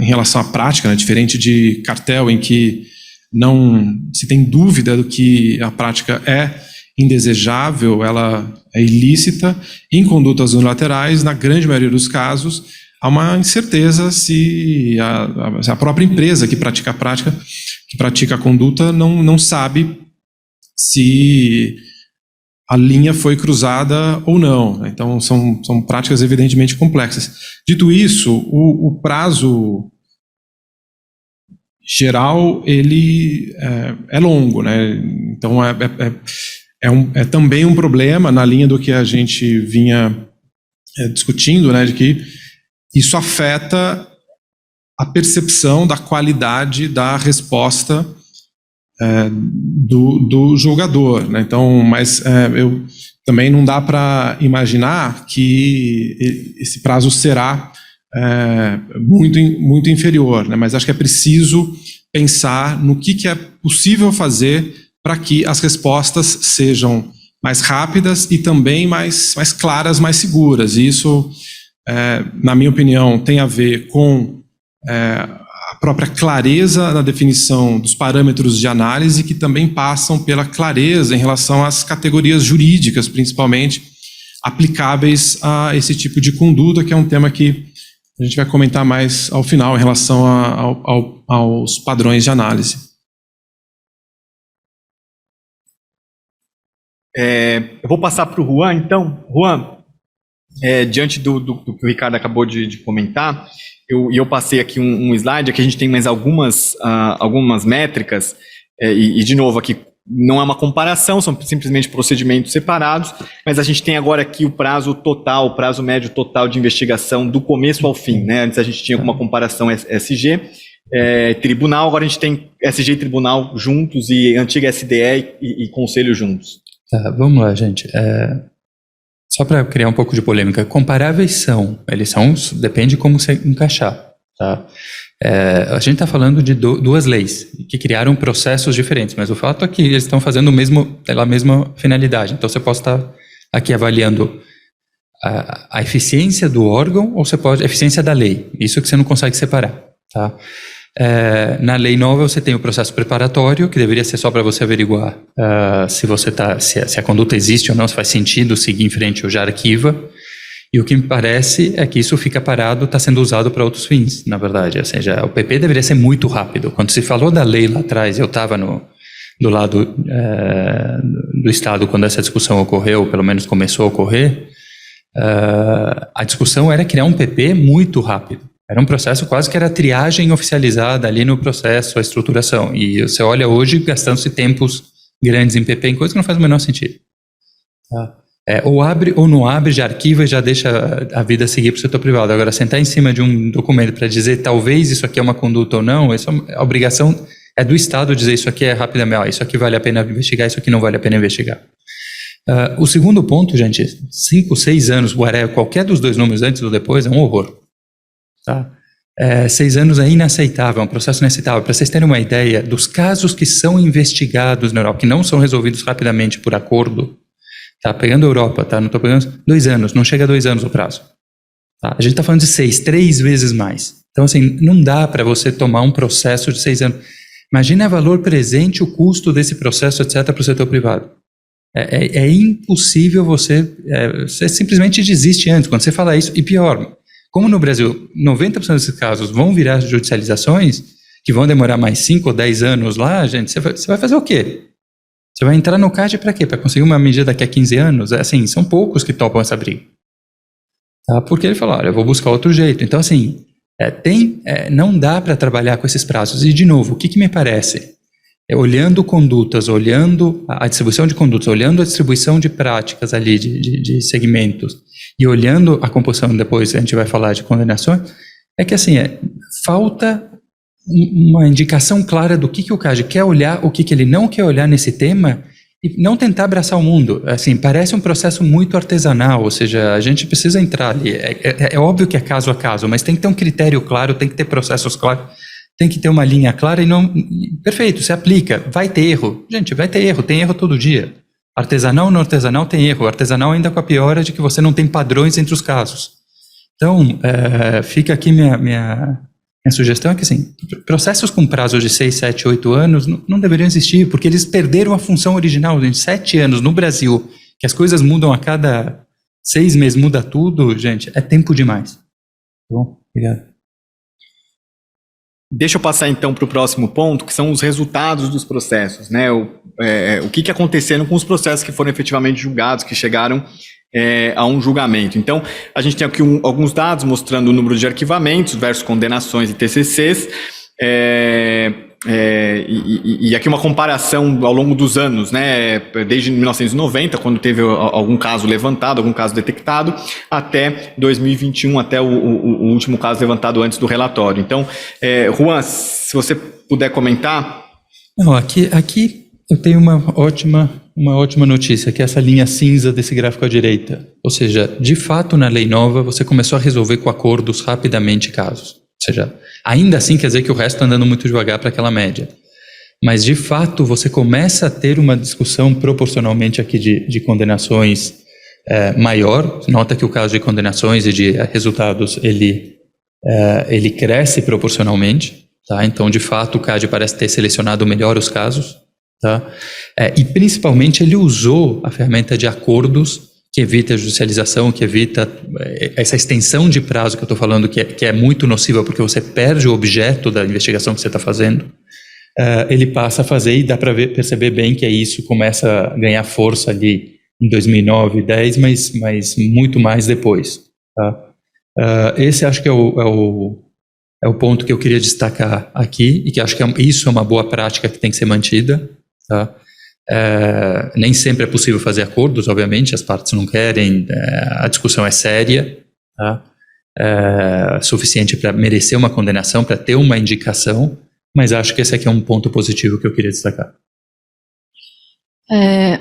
em relação à prática, né, diferente de cartel, em que não se tem dúvida do que a prática é indesejável, ela é ilícita. Em condutas unilaterais, na grande maioria dos casos, há uma incerteza se a própria empresa que pratica a conduta não sabe se a linha foi cruzada ou não. Então, são práticas evidentemente complexas. Dito isso, o prazo geral, ele é longo, né? Então, é também um problema na linha do que a gente vinha discutindo, né? De que isso afeta a percepção da qualidade da resposta do julgador, né? Então, mas também não dá para imaginar que esse prazo será muito inferior, né? Mas acho que é preciso pensar no que é possível fazer para que as respostas sejam mais rápidas e também mais claras, mais seguras. E isso, na minha opinião, tem a ver com a própria clareza na definição dos parâmetros de análise, que também passam pela clareza em relação às categorias jurídicas, principalmente aplicáveis a esse tipo de conduta, que é um tema que a gente vai comentar mais ao final em relação aos padrões de análise. Eu vou passar para o Juan, então. Juan, diante do que o Ricardo acabou de comentar, eu passei aqui um slide, aqui a gente tem mais algumas métricas, e de novo aqui, não é uma comparação, são simplesmente procedimentos separados, mas a gente tem agora aqui o prazo total, o prazo médio total de investigação do começo ao fim, né? Antes a gente tinha uma comparação SG, tribunal, agora a gente tem SG e tribunal juntos e antiga SDE e conselho juntos. Tá, vamos lá, gente. Só para criar um pouco de polêmica, comparáveis são, depende de como você encaixar, tá? A gente está falando de duas leis que criaram processos diferentes, mas o fato é que eles estão fazendo pela mesma finalidade. Então, você pode estar aqui avaliando a eficiência do órgão ou a eficiência da lei. Isso que você não consegue separar, tá? Na lei nova, você tem o processo preparatório, que deveria ser só para você averiguar se a conduta existe ou não, se faz sentido seguir em frente ou já arquiva. E o que me parece é que isso fica parado, está sendo usado para outros fins, na verdade. Ou seja, o PP deveria ser muito rápido. Quando se falou da lei lá atrás, eu estava do lado do Estado quando essa discussão ocorreu, pelo menos começou a ocorrer, a discussão era criar um PP muito rápido. Era um processo quase que era triagem oficializada ali no processo, a estruturação. E você olha hoje gastando-se tempos grandes em PP em coisas que não faz o menor sentido. Ou abre ou não abre, já arquiva e já deixa a vida seguir para o setor privado. Agora, sentar em cima de um documento para dizer talvez isso aqui é uma conduta ou não, a obrigação é do Estado dizer isso aqui é rapidamente, isso aqui vale a pena investigar, isso aqui não vale a pena investigar. O segundo ponto, gente, 5, 6 anos, qualquer dos dois números antes ou depois é um horror. Tá? 6 anos é inaceitável, é um processo inaceitável. Para vocês terem uma ideia, dos casos que são investigados na Europa, que não são resolvidos rapidamente por acordo, tá? Pegando a Europa, tá? Não estou pegando 2 anos, não chega a 2 anos o prazo. Tá? A gente está falando de 6, 3 vezes mais. Então, assim, não dá para você tomar um processo de 6 anos. Imagina o valor presente, o custo desse processo, etc., para o setor privado. É impossível você simplesmente desiste antes. Quando você fala isso, e pior, como no Brasil 90% desses casos vão virar judicializações, que vão demorar mais 5 ou 10 anos lá, gente, você vai fazer o quê? Você vai entrar no CAD para quê? Para conseguir uma medida daqui a 15 anos? Assim, são poucos que topam essa briga. Tá? Porque ele falou, olha, eu vou buscar outro jeito. Então, assim, não dá para trabalhar com esses prazos. E, de novo, o que me parece? Olhando condutas, olhando a distribuição de condutas, olhando a distribuição de práticas ali, de segmentos, e olhando a composição, depois a gente vai falar de condenações, é que assim, falta uma indicação clara do que o CAD quer olhar, o que ele não quer olhar nesse tema, e não tentar abraçar o mundo. Assim, parece um processo muito artesanal, ou seja, a gente precisa entrar ali. É óbvio que é caso a caso, mas tem que ter um critério claro, tem que ter processos claros, tem que ter uma linha clara e não... Perfeito, você aplica, vai ter erro. Gente, vai ter erro, tem erro todo dia. Artesanal ou não artesanal tem erro. Artesanal ainda com a piora de que você não tem padrões entre os casos. Então, fica aqui minha sugestão é que, assim, processos com prazo de 6, 7, 8 anos não deveriam existir, porque eles perderam a função original. Em 7 anos, no Brasil, que as coisas mudam a cada 6 meses, muda tudo, gente, é tempo demais. Bom, obrigado. Deixa eu passar então para o próximo ponto, que são os resultados dos processos, né? O que aconteceram com os processos que foram efetivamente julgados, que chegaram a um julgamento. Então, a gente tem aqui alguns dados mostrando o número de arquivamentos versus condenações e TCCs, e aqui uma comparação ao longo dos anos, né? Desde 1990, quando teve algum caso levantado, algum caso detectado, até 2021, até o último caso levantado antes do relatório. Então, Juan, se você puder comentar. Não, aqui eu tenho uma ótima notícia, que é essa linha cinza desse gráfico à direita. Ou seja, de fato, na lei nova, você começou a resolver com acordos rapidamente casos. Ou seja, ainda assim quer dizer que o resto está andando muito devagar para aquela média. Mas, de fato, você começa a ter uma discussão proporcionalmente aqui de condenações maior. Nota que o caso de condenações e de resultados, ele cresce proporcionalmente. Tá? Então, de fato, o CAD parece ter selecionado melhor os casos. Tá? E, principalmente, ele usou a ferramenta de acordos, que evita a judicialização, que evita essa extensão de prazo que eu estou falando, que é muito nociva, porque você perde o objeto da investigação que você está fazendo. Ele passa a fazer, e dá para perceber bem que isso começa a ganhar força ali em 2009, 2010, mas muito mais depois. Tá? Esse acho que é o ponto que eu queria destacar aqui, e que acho que isso é uma boa prática que tem que ser mantida. Tá? Nem sempre é possível fazer acordos, obviamente, as partes não querem, a discussão é séria, tá? Suficiente para merecer uma condenação, para ter uma indicação, mas acho que esse aqui é um ponto positivo que eu queria destacar.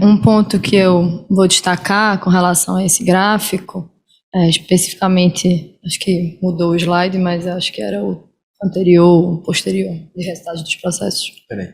Um ponto que eu vou destacar com relação a esse gráfico, especificamente, acho que mudou o slide, mas acho que era o anterior, o posterior, de resultados dos processos. Peraí.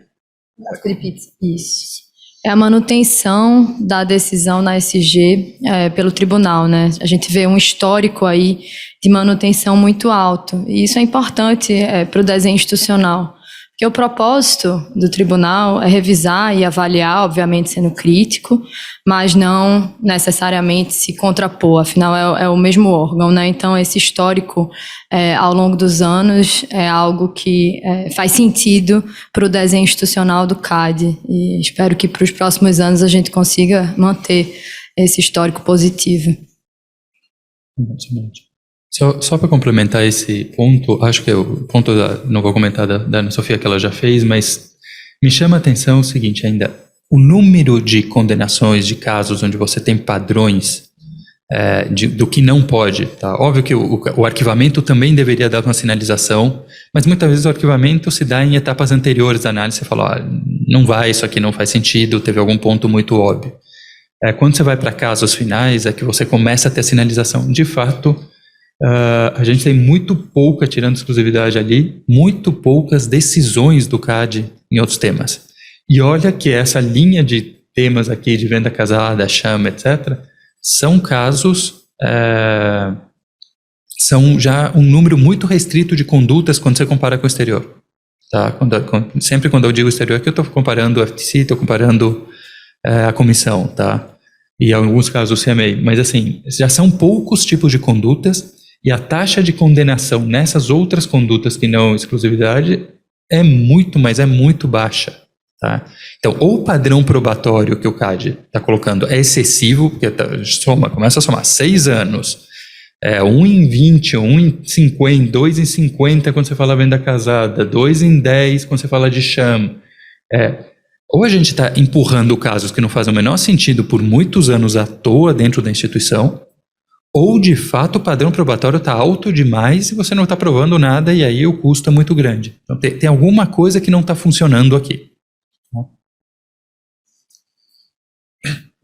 Isso. É a manutenção da decisão na SG pelo tribunal, né? A gente vê um histórico aí de manutenção muito alto. E isso é importante para o desenho institucional. Porque Porque o propósito do tribunal é revisar e avaliar, obviamente sendo crítico, mas não necessariamente se contrapor, afinal é o mesmo órgão, né? Então esse histórico ao longo dos anos é algo que faz sentido para o desenho institucional do CAD, e espero que para os próximos anos a gente consiga manter esse histórico positivo. Só para complementar esse ponto, acho que o ponto não vou comentar da Ana Sofia, que ela já fez, mas me chama a atenção o seguinte ainda: o número de condenações de casos onde você tem padrões do que não pode, tá? Óbvio que o arquivamento também deveria dar uma sinalização, mas muitas vezes o arquivamento se dá em etapas anteriores da análise. Você fala, não vai, isso aqui não faz sentido, teve algum ponto muito óbvio. Quando você vai para casos finais, é que você começa a ter a sinalização. De fato, a gente tem muito pouca, tirando exclusividade ali, muito poucas decisões do CAD em outros temas. E olha que essa linha de temas aqui de venda casada, chama, etc., são casos, são já um número muito restrito de condutas quando você compara com o exterior. Tá? Sempre quando eu digo exterior, aqui eu estou comparando o FTC, estou comparando a comissão, tá? E em alguns casos o CMA. Mas assim, já são poucos tipos de condutas e a taxa de condenação nessas outras condutas que não exclusividade é muito, mas é muito baixa. Tá? Então, ou o padrão probatório que o CAD está colocando é excessivo, porque começa a somar 6 anos, 1 em 20, 1 em 50, 2 em 50 quando você fala venda casada, 2 em 10 quando você fala de chama. Ou a gente está empurrando casos que não fazem o menor sentido por muitos anos à toa dentro da instituição, ou de fato o padrão probatório está alto demais e você não está provando nada e aí o custo é muito grande. Então tem alguma coisa que não está funcionando aqui.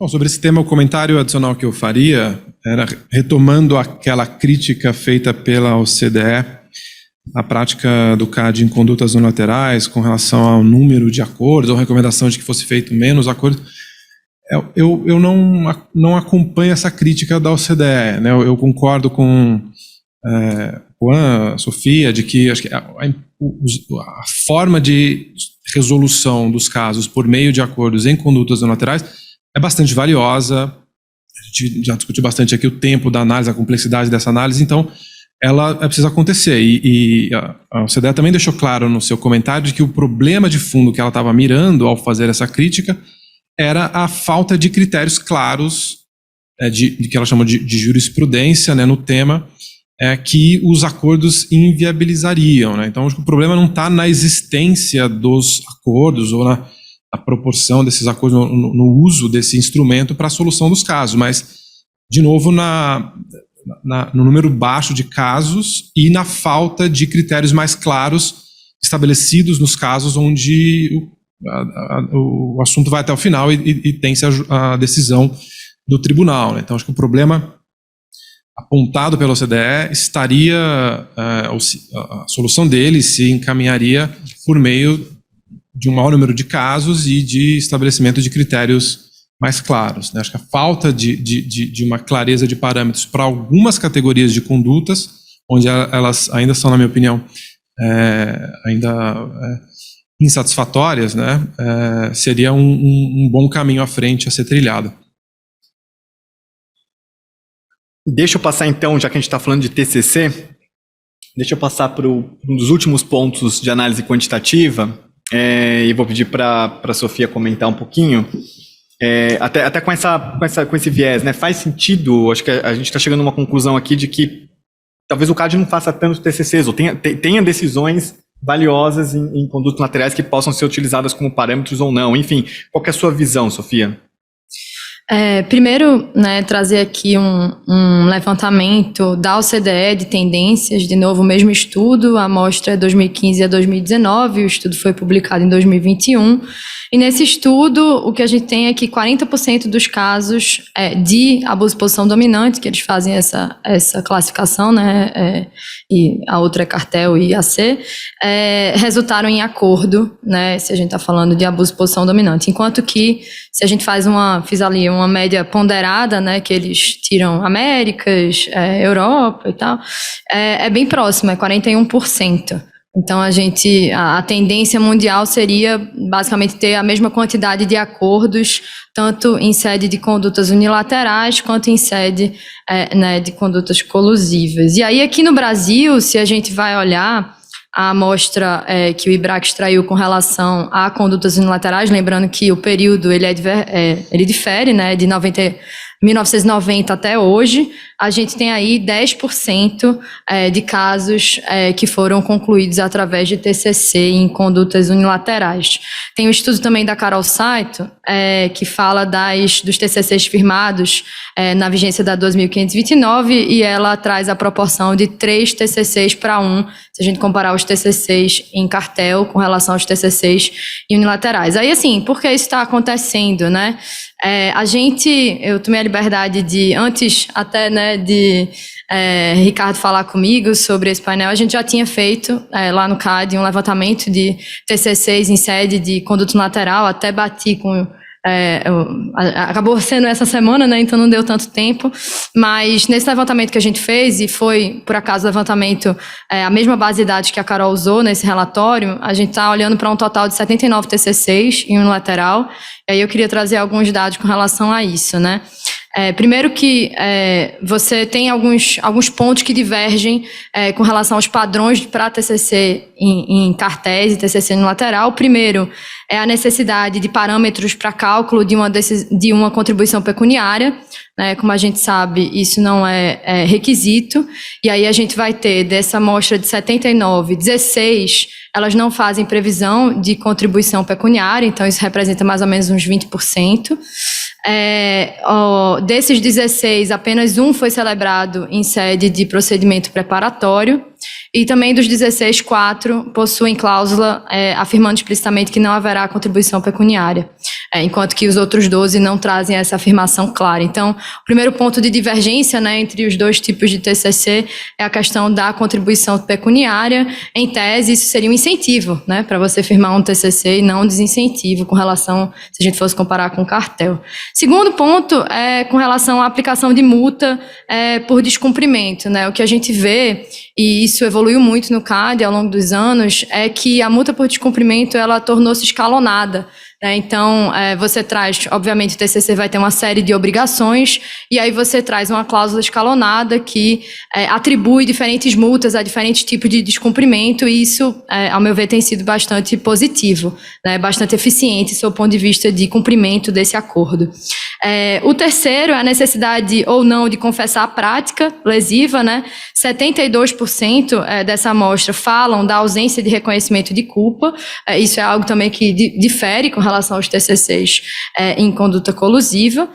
Bom, sobre esse tema, o comentário adicional que eu faria era retomando aquela crítica feita pela OCDE à prática do CAD em condutas unilaterais com relação ao número de acordos, ou recomendação de que fosse feito menos acordos. Eu não acompanho essa crítica da OCDE, né? Eu concordo com a Sofia de que acho que a forma de resolução dos casos por meio de acordos em condutas unilaterais é bastante valiosa. A gente já discutiu bastante aqui o tempo da análise, a complexidade dessa análise, então ela precisa acontecer. E a OCDE também deixou claro no seu comentário de que o problema de fundo que ela estava mirando ao fazer essa crítica era a falta de critérios claros, de que ela chama de jurisprudência, né, no tema, que os acordos inviabilizariam, né? Então, acho que o problema não está na existência dos acordos ou na proporção desses acordos, no uso desse instrumento para a solução dos casos, mas, de novo, no número baixo de casos e na falta de critérios mais claros estabelecidos nos casos onde o assunto vai até o final e tem-se a decisão do tribunal, né? Então, acho que o problema apontado pela OCDE estaria, a solução dele se encaminharia por meio de um maior número de casos e de estabelecimento de critérios mais claros, né? Acho que a falta de uma clareza de parâmetros para algumas categorias de condutas, onde elas ainda são, na minha opinião, insatisfatórias, né? Seria um bom caminho à frente a ser trilhado. Deixa eu passar então, já que a gente está falando de TCC, deixa eu passar para um dos últimos pontos de análise quantitativa, e vou pedir para a Sofia comentar um pouquinho, até com esse viés, né? Faz sentido, acho que a gente está chegando a uma conclusão aqui de que talvez o CAD não faça tantos TCCs, ou tenha decisões valiosas em condutas laterais que possam ser utilizadas como parâmetros ou não. Enfim, qual que é a sua visão, Sofia? Primeiro, né, trazer aqui um levantamento da OCDE de tendências, de novo o mesmo estudo, a amostra é 2015 a 2019, o estudo foi publicado em 2021, e nesse estudo o que a gente tem é que 40% dos casos de abuso de posição dominante, que eles fazem essa classificação, né, e a outra é cartel e IAC, resultaram em acordo, né, se a gente está falando de abuso de posição dominante, enquanto que se a gente fiz ali uma média ponderada, né, que eles tiram Américas, Europa e tal, é bem próximo, é 41%. Então, a tendência mundial seria, basicamente, ter a mesma quantidade de acordos, tanto em sede de condutas unilaterais, quanto em sede né, de condutas colusivas. E aí, aqui no Brasil, se a gente vai olhar a amostra que o IBRAC extraiu com relação a condutas unilaterais, lembrando que o período ele difere, né, de 1990 até hoje, a gente tem aí 10% de casos que foram concluídos através de TCC em condutas unilaterais. Tem um estudo também da Carol Saito, que fala dos TCCs firmados na vigência da 2529, e ela traz a proporção de 3 TCCs para 1, se a gente comparar os TCCs em cartel com relação aos TCCs unilaterais. Aí, assim, por que isso está acontecendo, né? Eu tomei a liberdade de, antes até, né, de Ricardo falar comigo sobre esse painel, a gente já tinha feito lá no CAD um levantamento de TCCs em sede de conduta unilateral, até bati com... acabou sendo essa semana, né, então não deu tanto tempo, mas nesse levantamento que a gente fez, e foi, por acaso, levantamento, a mesma base de dados que a Carol usou nesse relatório, a gente está olhando para um total de 79 TCCs em unilateral, e aí eu queria trazer alguns dados com relação a isso, né. Primeiro que você tem alguns pontos que divergem com relação aos padrões para TCC em cartéis e TCC unilateral. O primeiro é a necessidade de parâmetros para cálculo de uma contribuição pecuniária. Né? Como a gente sabe, isso não é requisito. E aí a gente vai ter, dessa amostra de 79, 16, elas não fazem previsão de contribuição pecuniária, então isso representa mais ou menos uns 20%. Desses 16, apenas um foi celebrado em sede de procedimento preparatório, e também dos 16, 4 possuem cláusula afirmando explicitamente que não haverá contribuição pecuniária, enquanto que os outros 12 não trazem essa afirmação clara. Então, o primeiro ponto de divergência, né, entre os dois tipos de TCC é a questão da contribuição pecuniária. Em tese, isso seria um incentivo, né, para você firmar um TCC e não um desincentivo com relação, se a gente fosse comparar com cartel. Segundo ponto é com relação à aplicação de multa por descumprimento, né, o que a gente vê, e isso evoluiu muito no CAD ao longo dos anos, é que a multa por descumprimento ela tornou-se escalonada. Então, você traz, obviamente, o TCC vai ter uma série de obrigações, e aí você traz uma cláusula escalonada que atribui diferentes multas a diferentes tipos de descumprimento, e isso, ao meu ver, tem sido bastante positivo, né, bastante eficiente, do ponto de vista de cumprimento desse acordo. O terceiro é a necessidade ou não de confessar a prática lesiva, né? 72% dessa amostra falam da ausência de reconhecimento de culpa, isso é algo também que difere com relação aos TCCs em conduta colusiva.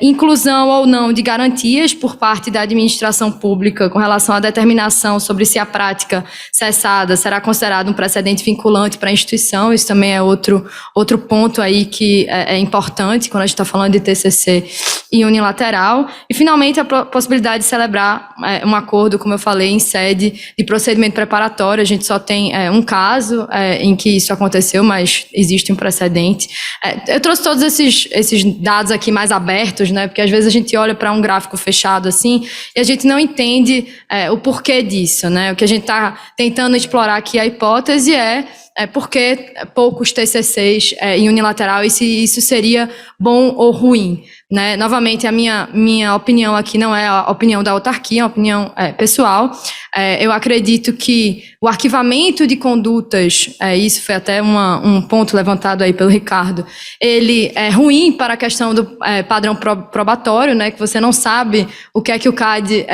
Inclusão ou não de garantias por parte da administração pública com relação à determinação sobre se a prática cessada será considerada um precedente vinculante para a instituição, isso também é outro ponto aí que é importante quando a gente está falando de TCC e unilateral. E, finalmente, a possibilidade de celebrar um acordo, como eu falei, em sede de procedimento preparatório. A gente só tem um caso em que isso aconteceu, mas existe um precedente. Eu trouxe todos esses dados aqui mais abertos, né? Porque às vezes a gente olha para um gráfico fechado assim e a gente não entende o porquê disso, né? O que a gente está tentando explorar aqui, a hipótese por que poucos TCCs em unilateral e se isso seria bom ou ruim, né? Novamente, a minha opinião aqui não é a opinião da autarquia, é uma opinião pessoal. Eu acredito que o arquivamento de condutas, isso foi até um ponto levantado aí pelo Ricardo, ele é ruim para a questão do padrão probatório, né? Que você não sabe o que é que o CAD...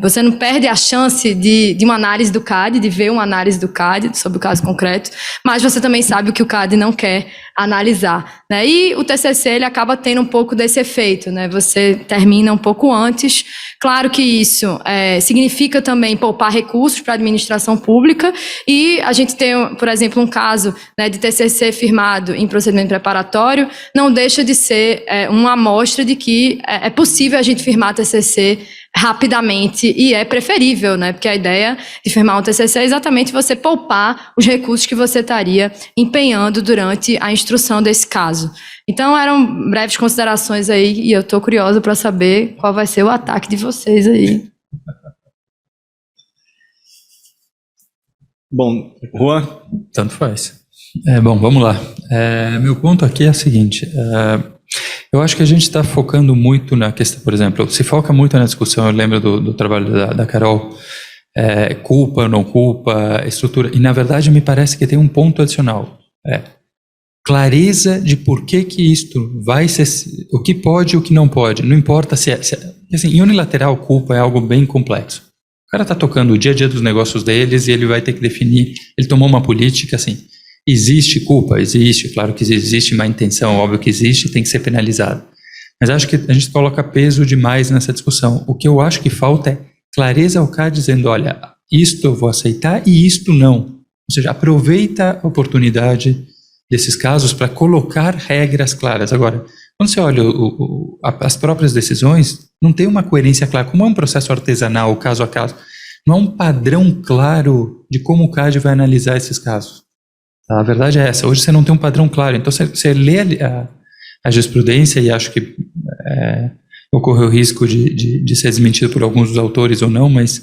você não perde a chance de uma análise do CAD, de ver uma análise do CAD sobre o caso concreto, mas você também sabe o que o CAD não quer analisar, né? E o TCC, ele acaba tendo um pouco desse efeito, né? Você termina um pouco antes. Claro que isso significa também poupar recursos para a administração pública, e a gente tem, por exemplo, um caso, né, de TCC firmado em procedimento preparatório, não deixa de ser uma amostra de que é possível a gente firmar TCC rapidamente, e é preferível, né? Porque a ideia de firmar um TCC é exatamente você poupar os recursos que você estaria empenhando durante a instrução desse caso. Então, eram breves considerações aí, e eu estou curiosa para saber qual vai ser o ataque de vocês aí. Bom, Juan? Tanto faz. Bom, vamos lá. Meu ponto aqui é o seguinte. Eu acho que a gente está focando muito na questão, por exemplo, se foca muito na discussão, eu lembro do trabalho da Carol, culpa, não culpa, estrutura, e na verdade me parece que tem um ponto adicional. Clareza de por que isto vai ser, o que pode e o que não pode. Não importa se assim, em unilateral, culpa é algo bem complexo. O cara está tocando o dia a dia dos negócios deles e ele vai ter que definir, ele tomou uma política, assim, existe culpa? Existe, claro que existe má intenção, óbvio que existe, tem que ser penalizado. Mas acho que a gente coloca peso demais nessa discussão. O que eu acho que falta é clareza ao cara dizendo, olha, isto eu vou aceitar e isto não. Ou seja, aproveita a oportunidade desses casos para colocar regras claras. Agora, quando você olha as próprias decisões, não tem uma coerência clara. Como é um processo artesanal, caso a caso, não há um padrão claro de como o CAD vai analisar esses casos. A verdade é essa. Hoje você não tem um padrão claro. Então, você lê a jurisprudência, e acho que ocorreu o risco de ser desmentido por alguns dos autores ou não, mas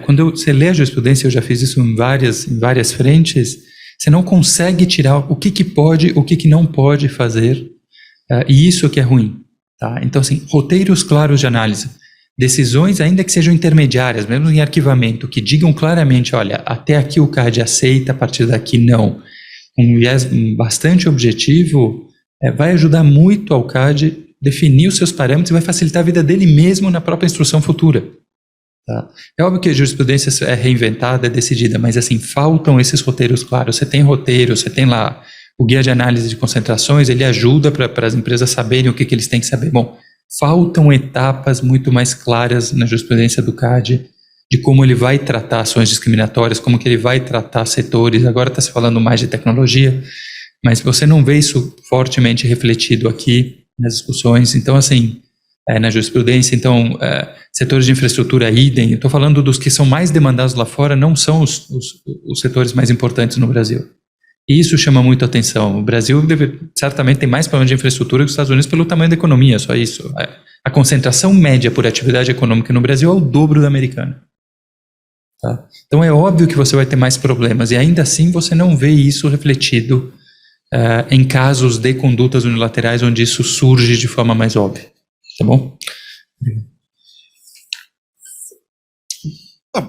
quando você lê a jurisprudência, eu já fiz isso em várias frentes, você não consegue tirar o que pode, o que não pode fazer, e isso que é ruim. Tá? Então, assim, roteiros claros de análise, decisões ainda que sejam intermediárias, mesmo em arquivamento, que digam claramente, olha, até aqui o CAD aceita, a partir daqui não. Um viés bastante objetivo vai ajudar muito ao CAD definir os seus parâmetros e vai facilitar a vida dele mesmo na própria instrução futura. Tá? É óbvio que a jurisprudência é reinventada, é decidida, mas assim, faltam esses roteiros claros. Você tem roteiro, você tem lá o guia de análise de concentrações, ele ajuda para as empresas saberem o que eles têm que saber. Bom, faltam etapas muito mais claras na jurisprudência do CAD de como ele vai tratar ações discriminatórias, como que ele vai tratar setores. Agora está se falando mais de tecnologia, mas você não vê isso fortemente refletido aqui nas discussões. Então, assim, na jurisprudência, então, setores de infraestrutura idem, eu estou falando dos que são mais demandados lá fora, não são os setores mais importantes no Brasil. E isso chama muito a atenção. O Brasil certamente tem mais problema de infraestrutura que os Estados Unidos pelo tamanho da economia, só isso. A concentração média por atividade econômica no Brasil é o dobro da americana. Tá? Então é óbvio que você vai ter mais problemas, e ainda assim você não vê isso refletido em casos de condutas unilaterais onde isso surge de forma mais óbvia. Tá bom?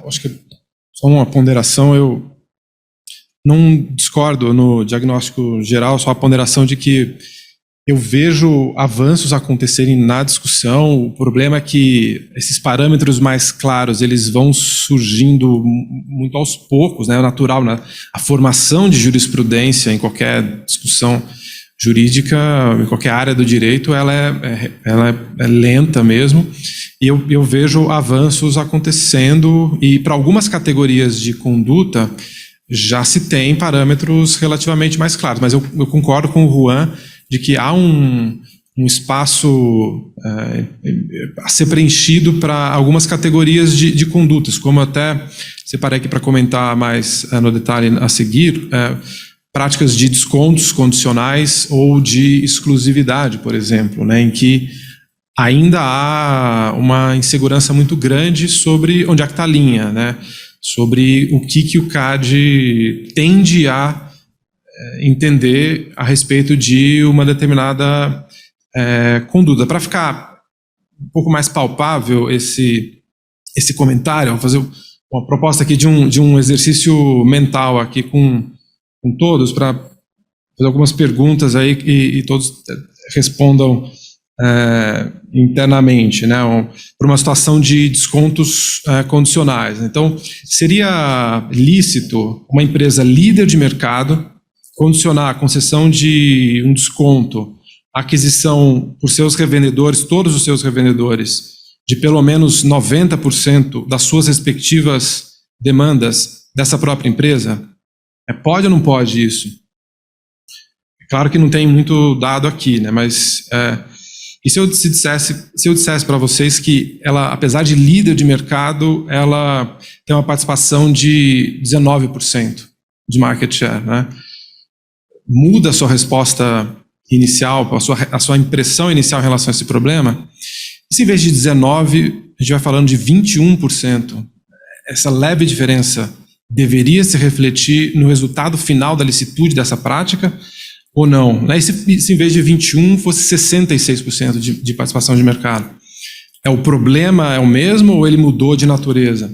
Acho que só uma ponderação, eu não discordo no diagnóstico geral, só a ponderação de que eu vejo avanços acontecerem na discussão. O problema é que esses parâmetros mais claros, eles vão surgindo muito aos poucos, né? É natural, né? A formação de jurisprudência em qualquer discussão jurídica, em qualquer área do direito, ela é lenta mesmo, e eu vejo avanços acontecendo, e para algumas categorias de conduta já se tem parâmetros relativamente mais claros, mas eu concordo com o Juan de que há um espaço a ser preenchido para algumas categorias de condutas, como eu até separei aqui para comentar mais no detalhe a seguir, práticas de descontos condicionais ou de exclusividade, por exemplo, né, em que ainda há uma insegurança muito grande sobre onde é que está a linha, né, sobre o que o CAD tende a entender a respeito de uma determinada conduta. Para ficar um pouco mais palpável esse comentário, vou fazer uma proposta aqui de um exercício mental aqui com todos, para fazer algumas perguntas aí e todos respondam internamente, né, por uma situação de descontos condicionais. Então, seria lícito uma empresa líder de mercado condicionar a concessão de um desconto, a aquisição por seus revendedores, todos os seus revendedores, de pelo menos 90% das suas respectivas demandas dessa própria empresa? Pode ou não pode isso? É claro que não tem muito dado aqui, né? Mas e se eu dissesse para vocês que ela, apesar de líder de mercado, ela tem uma participação de 19% de market share, né? Muda a sua resposta inicial, a sua impressão inicial em relação a esse problema? E se em vez de 19, a gente vai falando de 21%, essa leve diferença deveria se refletir no resultado final da licitude dessa prática ou não? Né? E se em vez de 21 fosse 66% de participação de mercado? O problema é o mesmo ou ele mudou de natureza?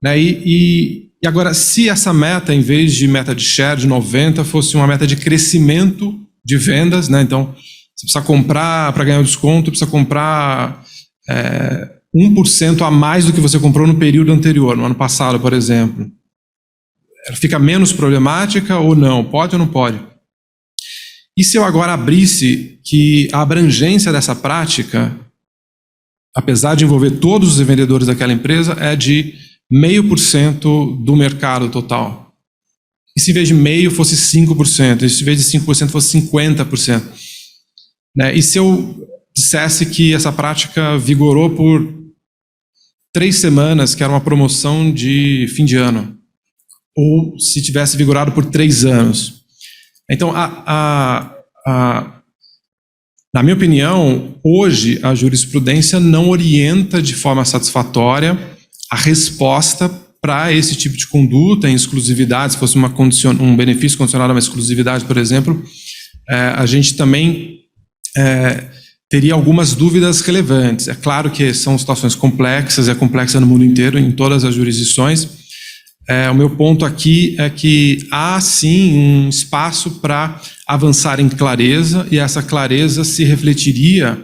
Né? E agora, se essa meta, em vez de meta de share de 90, fosse uma meta de crescimento de vendas, né? Então, você precisa comprar, para ganhar o desconto, precisa comprar 1% a mais do que você comprou no período anterior, no ano passado, por exemplo. Fica menos problemática ou não? Pode ou não pode? E se eu agora abrisse que a abrangência dessa prática, apesar de envolver todos os vendedores daquela empresa, é de 0,5% do mercado total? E se em vez de meio fosse 5%? E se em vez de 5% fosse 50%? Né? E se eu dissesse que essa prática vigorou por 3 semanas, que era uma promoção de fim de ano? Ou se tivesse vigorado por 3 anos? Então, na minha opinião, hoje a jurisprudência não orienta de forma satisfatória a resposta para esse tipo de conduta em exclusividade. Se fosse um benefício condicionado a uma exclusividade, por exemplo, a gente também teria algumas dúvidas relevantes. É claro que são situações complexas, é complexa no mundo inteiro, em todas as jurisdições. O meu ponto aqui é que há, sim, um espaço para avançar em clareza, e essa clareza se refletiria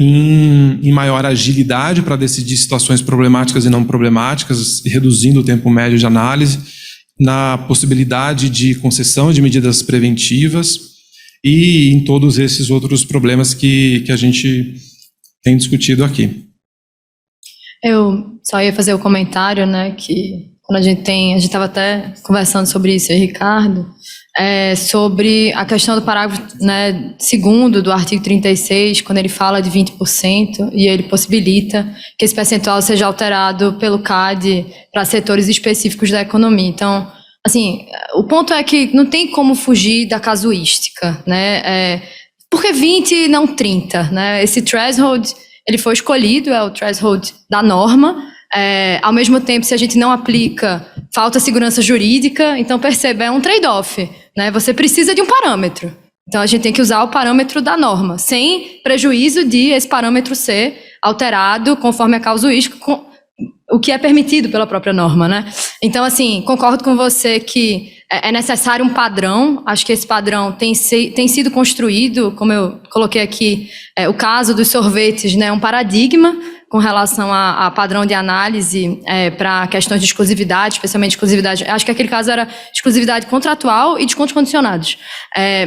em maior agilidade para decidir situações problemáticas e não problemáticas, reduzindo o tempo médio de análise, na possibilidade de concessão de medidas preventivas e em todos esses outros problemas que a gente tem discutido aqui. Eu só ia fazer o comentário, né, que quando a gente estava até conversando sobre isso, Ricardo, sobre a questão do parágrafo, né, 2º do artigo 36, quando ele fala de 20%, e ele possibilita que esse percentual seja alterado pelo CAD para setores específicos da economia. Então, assim, o ponto é que não tem como fugir da casuística, né? Porque 20 e não 30, né? Esse threshold, ele foi escolhido, é o threshold da norma. Ao mesmo tempo, se a gente não aplica, falta segurança jurídica. Então, perceba, é um trade-off, né? Você precisa de um parâmetro. Então, a gente tem que usar o parâmetro da norma, sem prejuízo de esse parâmetro ser alterado conforme a casuística, o que é permitido pela própria norma, né? Então, assim, concordo com você que é necessário um padrão. Acho que esse padrão tem sido construído, como eu coloquei aqui, o caso dos sorvetes, né, um paradigma com relação a padrão de análise para questões de exclusividade, especialmente exclusividade. Acho que aquele caso era exclusividade contratual e descontos condicionados.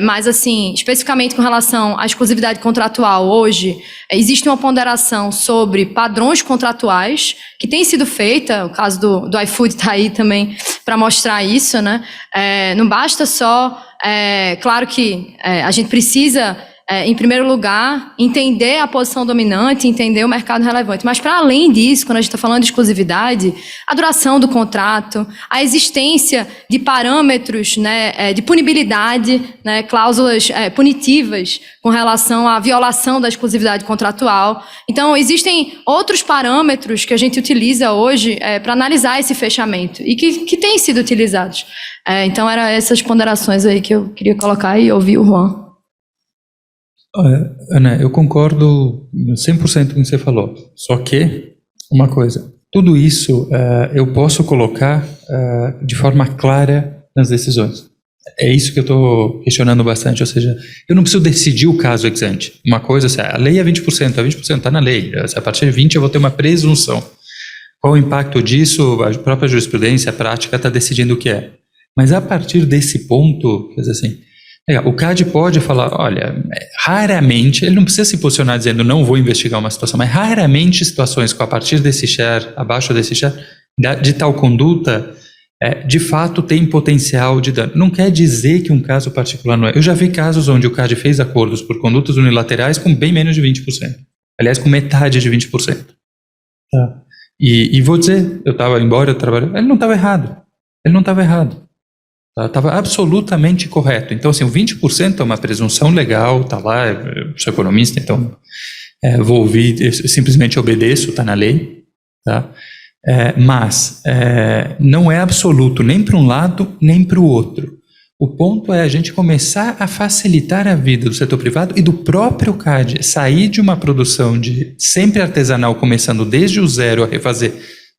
Mas, assim, especificamente com relação à exclusividade contratual, hoje existe uma ponderação sobre padrões contratuais que tem sido feita. O caso do iFood está aí também para mostrar isso, né? Não basta só... claro que a gente precisa... em primeiro lugar, entender a posição dominante, entender o mercado relevante. Mas, para além disso, quando a gente está falando de exclusividade, a duração do contrato, a existência de parâmetros, né, de punibilidade, né, cláusulas punitivas com relação à violação da exclusividade contratual. Então, existem outros parâmetros que a gente utiliza hoje para analisar esse fechamento e que têm sido utilizados. Então, eram essas ponderações aí que eu queria colocar e ouvir o Juan. Ana, eu concordo 100% com o que você falou. Só que, uma coisa, tudo isso eu posso colocar de forma clara nas decisões. É isso que eu estou questionando bastante, ou seja, eu não preciso decidir o caso ex ante. Uma coisa, a lei é 20%, 20% está na lei. A partir de 20% eu vou ter uma presunção. Qual o impacto disso? A própria jurisprudência, a prática está decidindo o que é. Mas a partir desse ponto, quer dizer assim, o CAD pode falar, olha, raramente, ele não precisa se posicionar dizendo não vou investigar uma situação, mas raramente situações com a partir desse share, abaixo desse share, de tal conduta, de fato tem potencial de dano. Não quer dizer que um caso particular não é. Eu já vi casos onde o CAD fez acordos por condutas unilaterais com bem menos de 20%. Aliás, com metade de 20%. Tá. E vou dizer, embora eu trabalhe, ele não estava errado. Ele não estava errado. Estava absolutamente correto. Então, assim, o 20% é uma presunção legal, está lá, eu sou economista, então vou ouvir, simplesmente obedeço, está na lei. Tá? Mas não é absoluto nem para um lado nem para o outro. O ponto é a gente começar a facilitar a vida do setor privado e do próprio CAD, sair de uma produção de sempre artesanal, começando desde o zero a refazer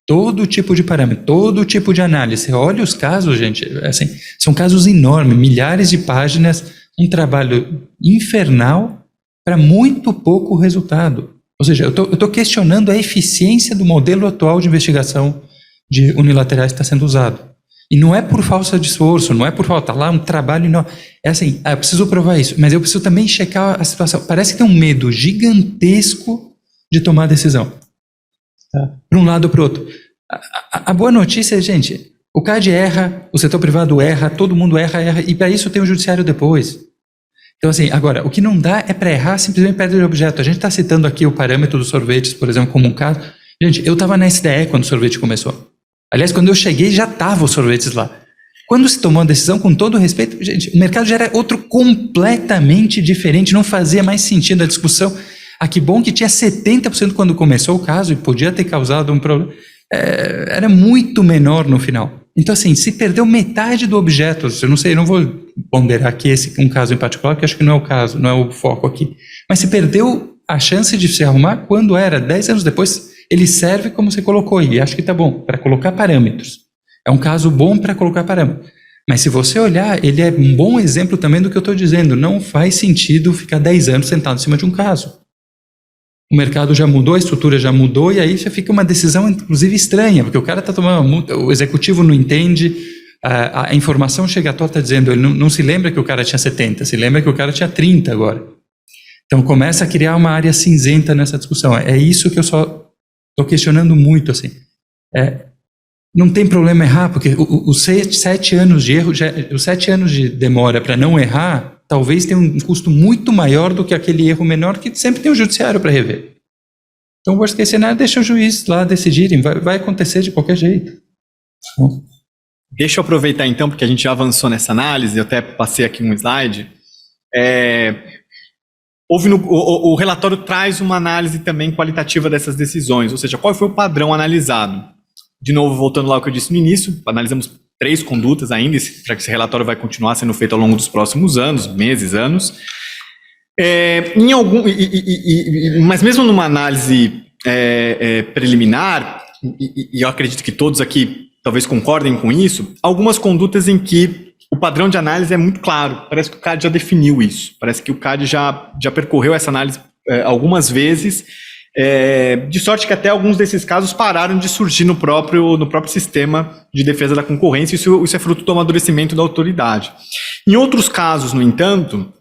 todo tipo de parâmetro, todo tipo de análise. Olha os casos, gente, assim, são casos enormes, milhares de páginas, um trabalho infernal para muito pouco resultado. Ou seja, eu estou questionando a eficiência do modelo atual de investigação de unilaterais que está sendo usado. E não é por falta de esforço, não é por falta lá um trabalho enorme. É assim, eu preciso provar isso, mas eu preciso também checar a situação. Parece que tem um medo gigantesco de tomar decisão. Tá? Para um lado ou para o outro. A boa notícia é, gente, o CAD erra, o setor privado erra, todo mundo erra, e para isso tem o judiciário depois. Então, assim, agora, o que não dá é para errar simplesmente perda de objeto. A gente está citando aqui o parâmetro dos sorvetes, por exemplo, como um caso. Gente, eu estava na SDE quando o sorvete começou. Aliás, quando eu cheguei, já estavam os sorvetes lá. Quando se tomou a decisão, com todo respeito, gente, o mercado já era outro completamente diferente, não fazia mais sentido a discussão. Que bom que tinha 70% quando começou o caso e podia ter causado um problema. Era muito menor no final. Então, assim, se perdeu metade do objeto, eu não sei, eu não vou ponderar aqui um caso em particular, porque acho que não é o caso, não é o foco aqui. Mas se perdeu a chance de se arrumar quando era 10 anos depois. Ele serve como você colocou, e acho que está bom, para colocar parâmetros. É um caso bom para colocar parâmetros. Mas se você olhar, ele é um bom exemplo também do que eu estou dizendo. Não faz sentido ficar 10 anos sentado em cima de um caso. O mercado já mudou, a estrutura já mudou, e aí já fica uma decisão, inclusive, estranha, porque o cara está tomando uma multa, o executivo não entende, a informação chega à torta dizendo, ele não se lembra que o cara tinha 70, se lembra que o cara tinha 30 agora. Então começa a criar uma área cinzenta nessa discussão. É isso que eu só estou questionando muito, assim. Não tem problema errar, porque os 7 anos de erro, os 7 anos de demora para não errar, talvez tenha um custo muito maior do que aquele erro menor que sempre tem o judiciário para rever. Então, o worst case scenario deixa o juiz lá decidirem, vai acontecer de qualquer jeito. Bom. Deixa eu aproveitar então, porque a gente já avançou nessa análise, eu até passei aqui um slide. O relatório traz uma análise também qualitativa dessas decisões, ou seja, qual foi o padrão analisado. De novo, voltando lá ao que eu disse no início, analisamos 3 condutas ainda, para que esse relatório vai continuar sendo feito ao longo dos próximos anos, meses, anos. Mas mesmo numa análise preliminar, e eu acredito que todos aqui talvez concordem com isso, algumas condutas em que o padrão de análise é muito claro. Parece que o CAD já definiu isso. Parece que o CAD já percorreu essa análise algumas vezes, de sorte que até alguns desses casos pararam de surgir no próprio sistema de defesa da concorrência. Isso é fruto do amadurecimento da autoridade. Em outros casos, no entanto,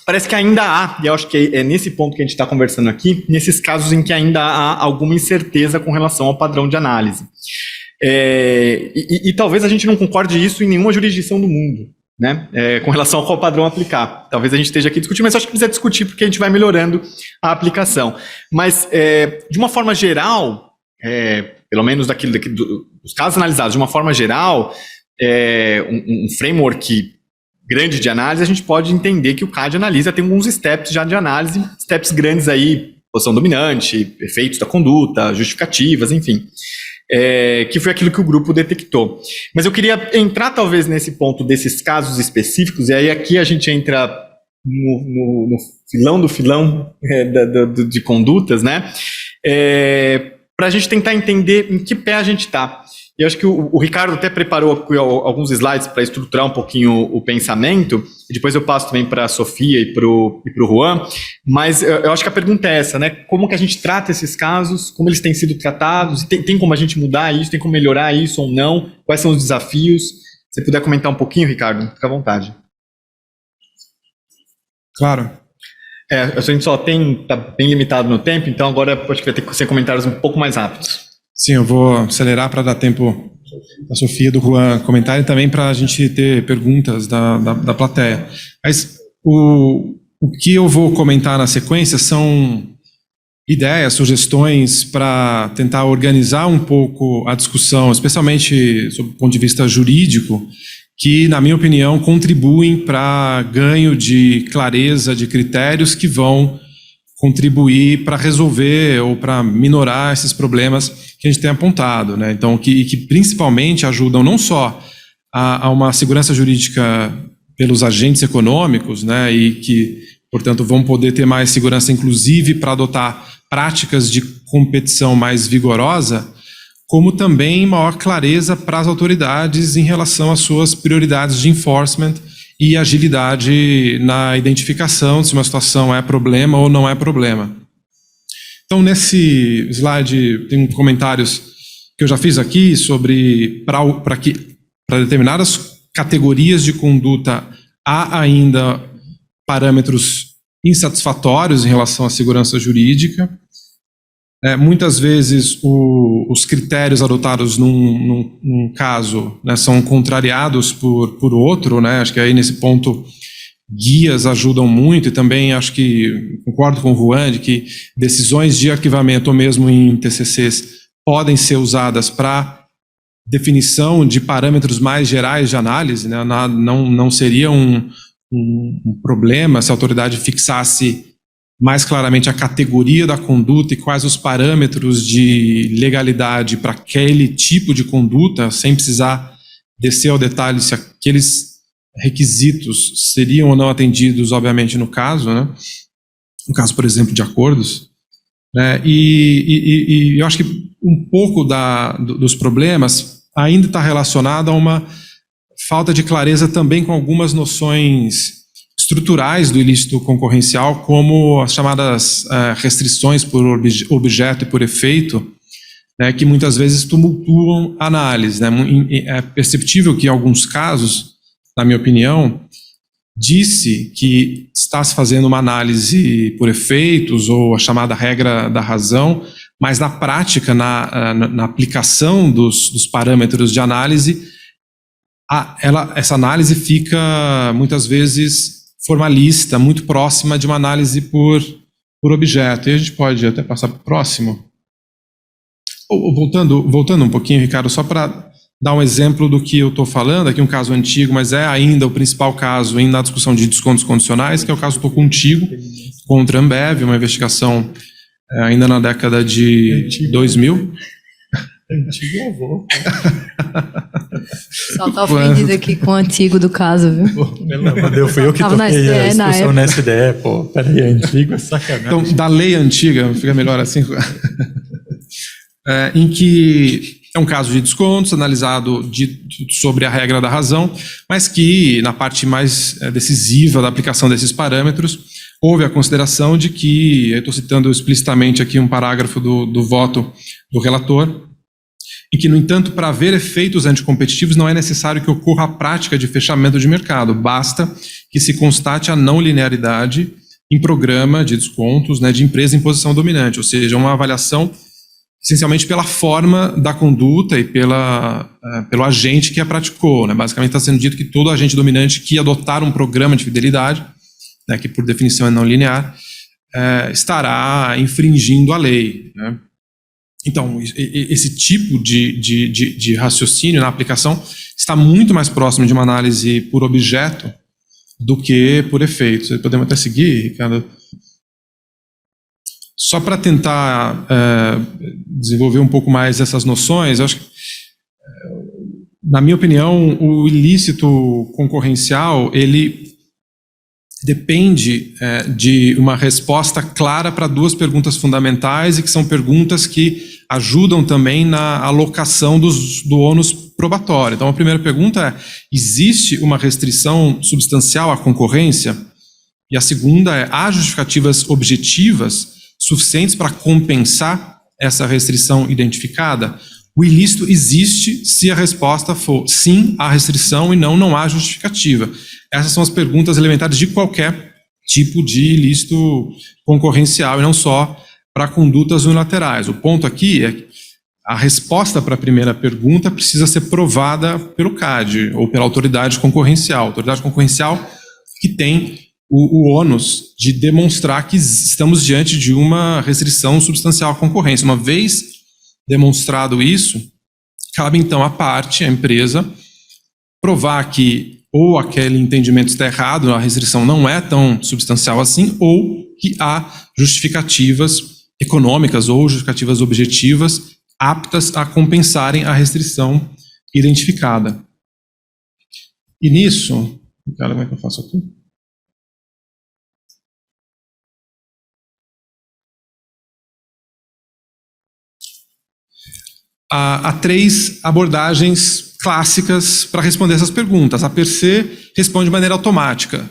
parece que ainda há, e eu acho que é nesse ponto que a gente está conversando aqui, nesses casos em que ainda há alguma incerteza com relação ao padrão de análise. E talvez a gente não concorde isso em nenhuma jurisdição do mundo, né? Com relação ao qual padrão aplicar. Talvez a gente esteja aqui discutindo, mas acho que precisa discutir porque a gente vai melhorando a aplicação. Mas, de uma forma geral, pelo menos dos casos analisados, de uma forma geral, um framework grande de análise, a gente pode entender que o CAD analisa, tem alguns steps já de análise, steps grandes aí, posição dominante, efeitos da conduta, justificativas, enfim. Que foi aquilo que o grupo detectou. Mas eu queria entrar talvez nesse ponto desses casos específicos, e aí aqui a gente entra no filão do filão de condutas, né? Para a gente tentar entender em que pé a gente está. E eu acho que o Ricardo até preparou alguns slides para estruturar um pouquinho o pensamento, e depois eu passo também para a Sofia e para o Juan, mas eu acho que a pergunta é essa, né? Como que a gente trata esses casos, como eles têm sido tratados, tem como a gente mudar isso, tem como melhorar isso ou não, quais são os desafios? Se você puder comentar um pouquinho, Ricardo, fica à vontade. Claro. A gente só está bem limitado no tempo, então agora acho que vai ter que ser comentários um pouco mais rápidos. Sim, eu vou acelerar para dar tempo da Sofia e do Juan comentarem também para a gente ter perguntas da plateia. Mas o que eu vou comentar na sequência são ideias, sugestões para tentar organizar um pouco a discussão, especialmente sob o ponto de vista jurídico, que, na minha opinião, contribuem para ganho de clareza de critérios que vão contribuir para resolver ou para minorar esses problemas que a gente tem apontado, né? Então, que principalmente ajudam não só a uma segurança jurídica pelos agentes econômicos, né? E que, portanto, vão poder ter mais segurança, inclusive, para adotar práticas de competição mais vigorosa, como também maior clareza para as autoridades em relação às suas prioridades de enforcement e agilidade na identificação de se uma situação é problema ou não é problema. Então, nesse slide, tem comentários que eu já fiz aqui sobre para determinadas categorias de conduta há ainda parâmetros insatisfatórios em relação à segurança jurídica. Muitas vezes os critérios adotados num caso, né, são contrariados por outro, né? Acho que aí nesse ponto guias ajudam muito, e também acho que concordo com o Juan de que decisões de arquivamento ou mesmo em TCCs podem ser usadas para definição de parâmetros mais gerais de análise, né? Não seria um problema se a autoridade fixasse mais claramente a categoria da conduta e quais os parâmetros de legalidade para aquele tipo de conduta, sem precisar descer ao detalhe se aqueles requisitos seriam ou não atendidos, obviamente, no caso, né? No caso, por exemplo, de acordos, né? E eu acho que um pouco dos problemas ainda está relacionado a uma falta de clareza também com algumas noções estruturais do ilícito concorrencial, como as chamadas restrições por objeto e por efeito, né, que muitas vezes tumultuam a análise, né? É perceptível que em alguns casos, na minha opinião, disse que está se fazendo uma análise por efeitos ou a chamada regra da razão, mas na prática, na aplicação dos parâmetros de análise, essa análise fica muitas vezes formalista, muito próxima de uma análise por objeto. E a gente pode até passar para o próximo. Voltando um pouquinho, Ricardo, só para dar um exemplo do que eu estou falando, aqui um caso antigo, mas é ainda o principal caso na discussão de descontos condicionais, que é o caso Tô Contigo, contra a Ambev, uma investigação ainda na década de 2000. Antigo avô. Só tá ofendido aqui com o antigo do caso, viu? Fui eu que toquei a discussão nessa ideia. Pô, peraí, é antigo, é sacanagem. Então, da lei antiga, fica melhor assim, em que é um caso de descontos analisado sobre a regra da razão, mas que na parte mais decisiva da aplicação desses parâmetros, houve a consideração de que, eu estou citando explicitamente aqui um parágrafo do voto do relator, em que, no entanto, para haver efeitos anticompetitivos não é necessário que ocorra a prática de fechamento de mercado, basta que se constate a não linearidade em programa de descontos, né, de empresa em posição dominante, ou seja, uma avaliação essencialmente pela forma da conduta e pelo agente que a praticou, né. Basicamente está sendo dito que todo agente dominante que adotar um programa de fidelidade, né, que por definição é não linear, estará infringindo a lei, né. Então, esse tipo de raciocínio na aplicação está muito mais próximo de uma análise por objeto do que por efeito. Podemos até seguir, Ricardo? Só para tentar desenvolver um pouco mais essas noções, eu acho que, na minha opinião, o ilícito concorrencial, ele depende de uma resposta clara para duas perguntas fundamentais e que são perguntas que ajudam também na alocação do ônus probatório. Então, a primeira pergunta é: existe uma restrição substancial à concorrência? E a segunda é: há justificativas objetivas suficientes para compensar essa restrição identificada? O ilícito existe se a resposta for sim, há restrição, e não há justificativa. Essas são as perguntas elementares de qualquer tipo de ilícito concorrencial, e não só para condutas unilaterais. O ponto aqui é que a resposta para a primeira pergunta precisa ser provada pelo CAD, ou pela autoridade concorrencial. A autoridade concorrencial que tem o ônus de demonstrar que estamos diante de uma restrição substancial à concorrência. Uma vez demonstrado isso, cabe então à parte, à empresa, provar que ou aquele entendimento está errado, a restrição não é tão substancial assim, ou que há justificativas econômicas ou justificativas objetivas aptas a compensarem a restrição identificada. E nisso, cara, como é que eu faço aqui? Há 3 abordagens clássicas para responder essas perguntas. A per se responde de maneira automática,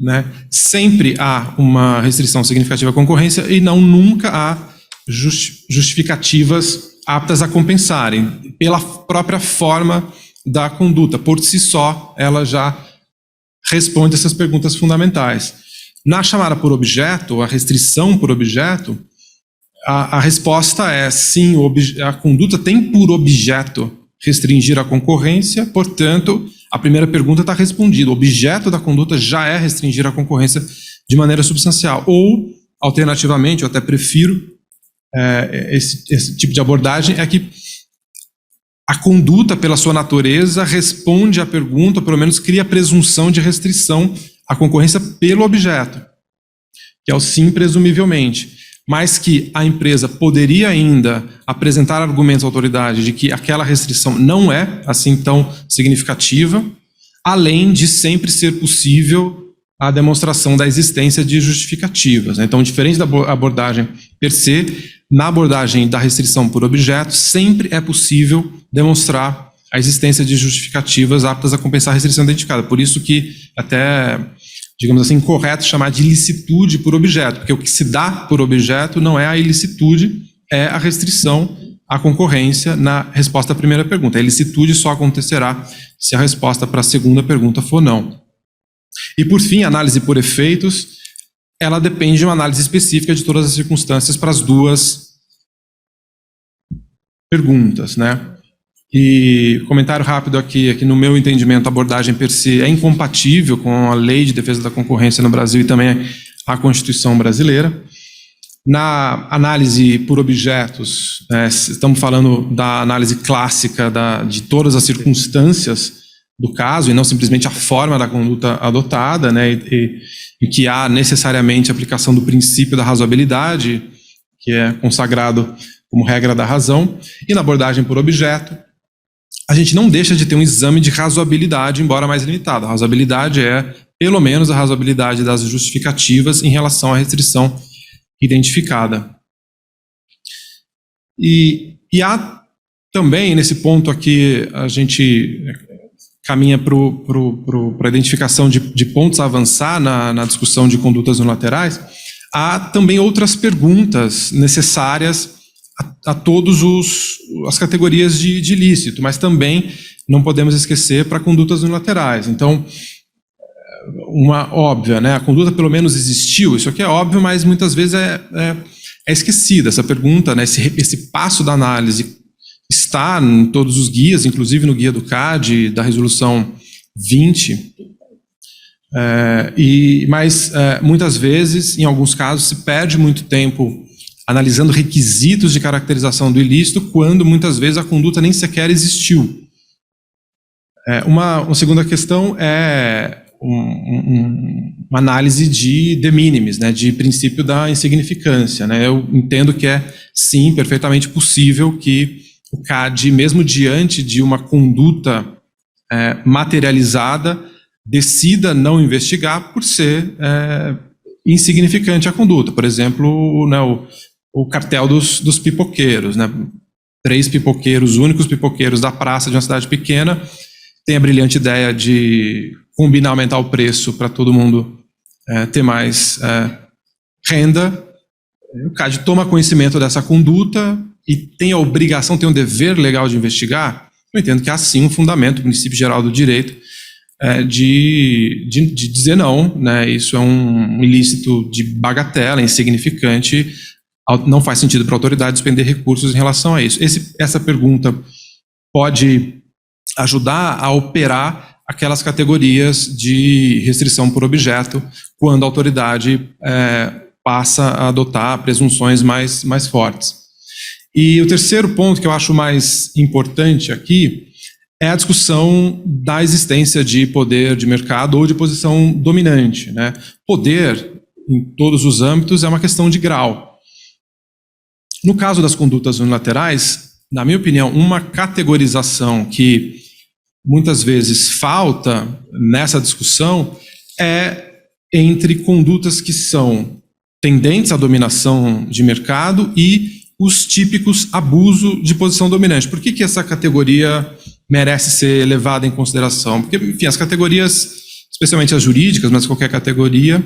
né? Sempre há uma restrição significativa à concorrência e nunca há justificativas aptas a compensarem, pela própria forma da conduta. Por si só, ela já responde essas perguntas fundamentais. Na chamada por objeto, a restrição por objeto, a resposta é sim, a conduta tem por objeto restringir a concorrência, portanto, a primeira pergunta está respondida. O objeto da conduta já é restringir a concorrência de maneira substancial. Ou, alternativamente, eu até prefiro esse tipo de abordagem, é que a conduta, pela sua natureza, responde à pergunta, ou pelo menos cria a presunção de restrição à concorrência pelo objeto, que é o sim presumivelmente. Mas que a empresa poderia ainda apresentar argumentos à autoridade de que aquela restrição não é assim tão significativa, além de sempre ser possível a demonstração da existência de justificativas. Então, diferente da abordagem per se, na abordagem da restrição por objeto, sempre é possível demonstrar a existência de justificativas aptas a compensar a restrição identificada. Por isso que até, digamos assim, incorreto chamar de ilicitude por objeto, porque o que se dá por objeto não é a ilicitude, é a restrição à concorrência na resposta à primeira pergunta. A ilicitude só acontecerá se a resposta para a segunda pergunta for não. E, por fim, a análise por efeitos, ela depende de uma análise específica de todas as circunstâncias para as 2 perguntas, né? E comentário rápido aqui, é que no meu entendimento a abordagem per se é incompatível com a Lei de Defesa da Concorrência no Brasil e também a Constituição brasileira. Na análise por objetos, estamos falando da análise clássica de todas as circunstâncias do caso e não simplesmente a forma da conduta adotada, né, e que há necessariamente a aplicação do princípio da razoabilidade, que é consagrado como regra da razão. E na abordagem por objeto, a gente não deixa de ter um exame de razoabilidade, embora mais limitado. A razoabilidade é, pelo menos, a razoabilidade das justificativas em relação à restrição identificada. E há também, nesse ponto aqui, a gente caminha para a identificação de pontos a avançar na discussão de condutas unilaterais. Há também outras perguntas necessárias a todas as categorias de ilícito, mas também não podemos esquecer para condutas unilaterais. Então, uma óbvia, né? A conduta pelo menos existiu, isso aqui é óbvio, mas muitas vezes é esquecida essa pergunta, né? Esse passo da análise está em todos os guias, inclusive no guia do CAD, da resolução 20, mas muitas vezes, em alguns casos, se perde muito tempo analisando requisitos de caracterização do ilícito, quando muitas vezes a conduta nem sequer existiu. Uma segunda questão é uma análise de de minimis, né, de princípio da insignificância, né. Eu entendo que é, sim, perfeitamente possível que o CAD, mesmo diante de uma conduta materializada, decida não investigar por ser insignificante a conduta. Por exemplo, né, o cartel dos pipoqueiros, né? 3 pipoqueiros, únicos pipoqueiros da praça de uma cidade pequena, tem a brilhante ideia de combinar aumentar o preço para todo mundo ter mais renda. O CAD toma conhecimento dessa conduta e tem a obrigação, tem um dever legal de investigar. Eu entendo que há sim um fundamento, o princípio geral do direito, de dizer não, né? Isso é um ilícito de bagatela, insignificante, não faz sentido para a autoridade despender recursos em relação a isso. Essa pergunta pode ajudar a operar aquelas categorias de restrição por objeto, quando a autoridade passa a adotar presunções mais fortes. E o terceiro ponto que eu acho mais importante aqui é a discussão da existência de poder de mercado ou de posição dominante, né? Poder, em todos os âmbitos, é uma questão de grau. No caso das condutas unilaterais, na minha opinião, uma categorização que muitas vezes falta nessa discussão é entre condutas que são tendentes à dominação de mercado e os típicos abuso de posição dominante. Por que essa categoria merece ser levada em consideração? Porque, enfim, as categorias, especialmente as jurídicas, mas qualquer categoria,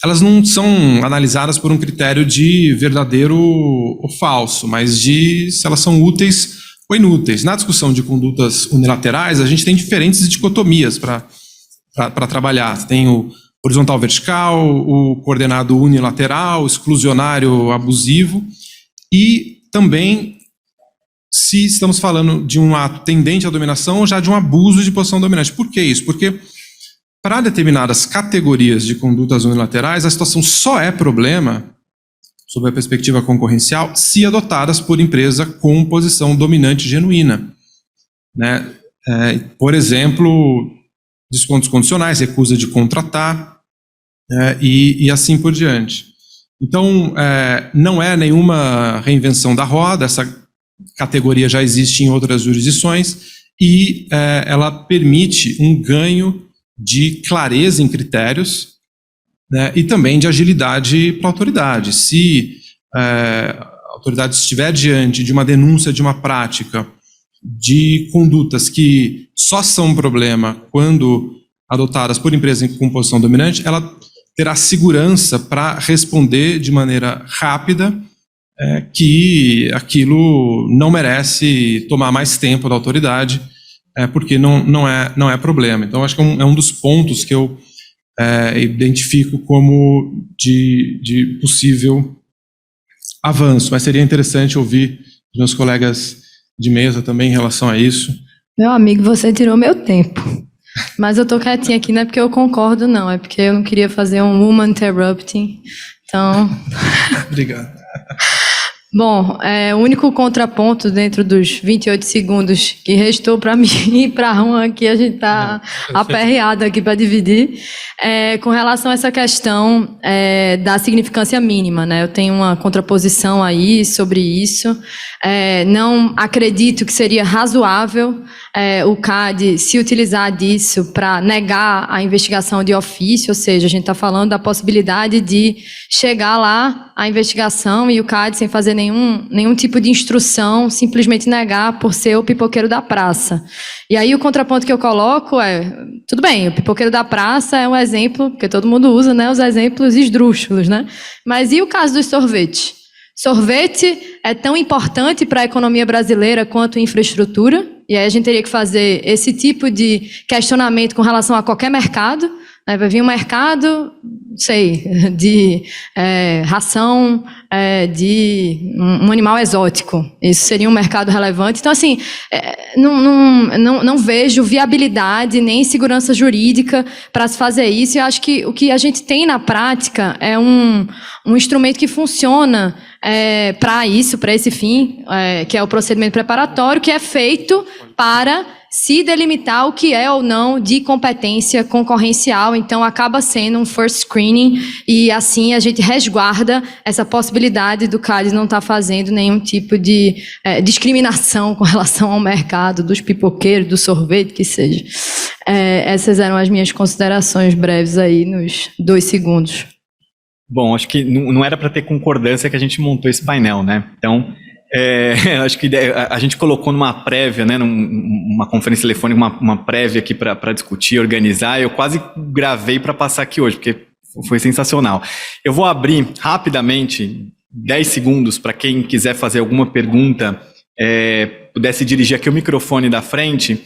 elas não são analisadas por um critério de verdadeiro ou falso, mas de se elas são úteis ou inúteis. Na discussão de condutas unilaterais, a gente tem diferentes dicotomias para trabalhar. Tem o horizontal vertical, o coordenado unilateral, o exclusionário abusivo, e também se estamos falando de um ato tendente à dominação ou já de um abuso de posição dominante. Por que isso? Porque para determinadas categorias de condutas unilaterais, a situação só é problema, sob a perspectiva concorrencial, se adotadas por empresa com posição dominante genuína, né? Por exemplo, descontos condicionais, recusa de contratar, e assim por diante. Então, não é nenhuma reinvenção da roda, essa categoria já existe em outras jurisdições e ela permite um ganho de clareza em critérios, né, e também de agilidade para a autoridade. Se a autoridade estiver diante de uma denúncia de uma prática de condutas que só são um problema quando adotadas por empresa com posição dominante, ela terá segurança para responder de maneira rápida que aquilo não merece tomar mais tempo da autoridade, porque não é problema. Então, acho que é um dos pontos que eu identifico como de possível avanço, mas seria interessante ouvir dos meus colegas de mesa também em relação a isso. Meu amigo, você tirou meu tempo. Mas eu tô quietinha aqui, não é porque eu concordo, não. É porque eu não queria fazer um woman interrupting. Então... Obrigado. Bom, o único contraponto dentro dos 28 segundos que restou para mim e para a Juan aqui, a gente está aperreado aqui para dividir, com relação a essa questão da significância mínima, né? Eu tenho uma contraposição aí sobre isso. Não acredito que seria razoável o CAD se utilizar disso para negar a investigação de ofício, ou seja, a gente está falando da possibilidade de chegar lá a investigação e o CAD, sem fazer nenhum tipo de instrução, simplesmente negar por ser o pipoqueiro da praça. E aí o contraponto que eu coloco tudo bem, o pipoqueiro da praça é um exemplo, porque todo mundo usa, né, os exemplos esdrúxulos, né? Mas e o caso dos sorvetes? Sorvete é tão importante para a economia brasileira quanto infraestrutura, e aí a gente teria que fazer esse tipo de questionamento com relação a qualquer mercado. Vai vir um mercado, não sei, de ração de um animal exótico. Isso seria um mercado relevante. Então, assim, não vejo viabilidade nem segurança jurídica para se fazer isso. E acho que o que a gente tem na prática é um instrumento que funciona para isso, para esse fim, que é o procedimento preparatório, que é feito para se delimitar o que é ou não de competência concorrencial. Então, acaba sendo um first screening e, assim, a gente resguarda essa possibilidade do CAD não estar fazendo nenhum tipo de discriminação com relação ao mercado dos pipoqueiros, do sorvete, que seja. Essas eram as minhas considerações breves aí nos 2 segundos. Bom, acho que não era para ter concordância que a gente montou esse painel, né? Então, acho que a gente colocou numa prévia, né, numa conferência telefônica, uma prévia aqui para discutir, organizar. Eu quase gravei para passar aqui hoje, porque foi sensacional. Eu vou abrir rapidamente 10 segundos para quem quiser fazer alguma pergunta, pudesse dirigir aqui o microfone da frente,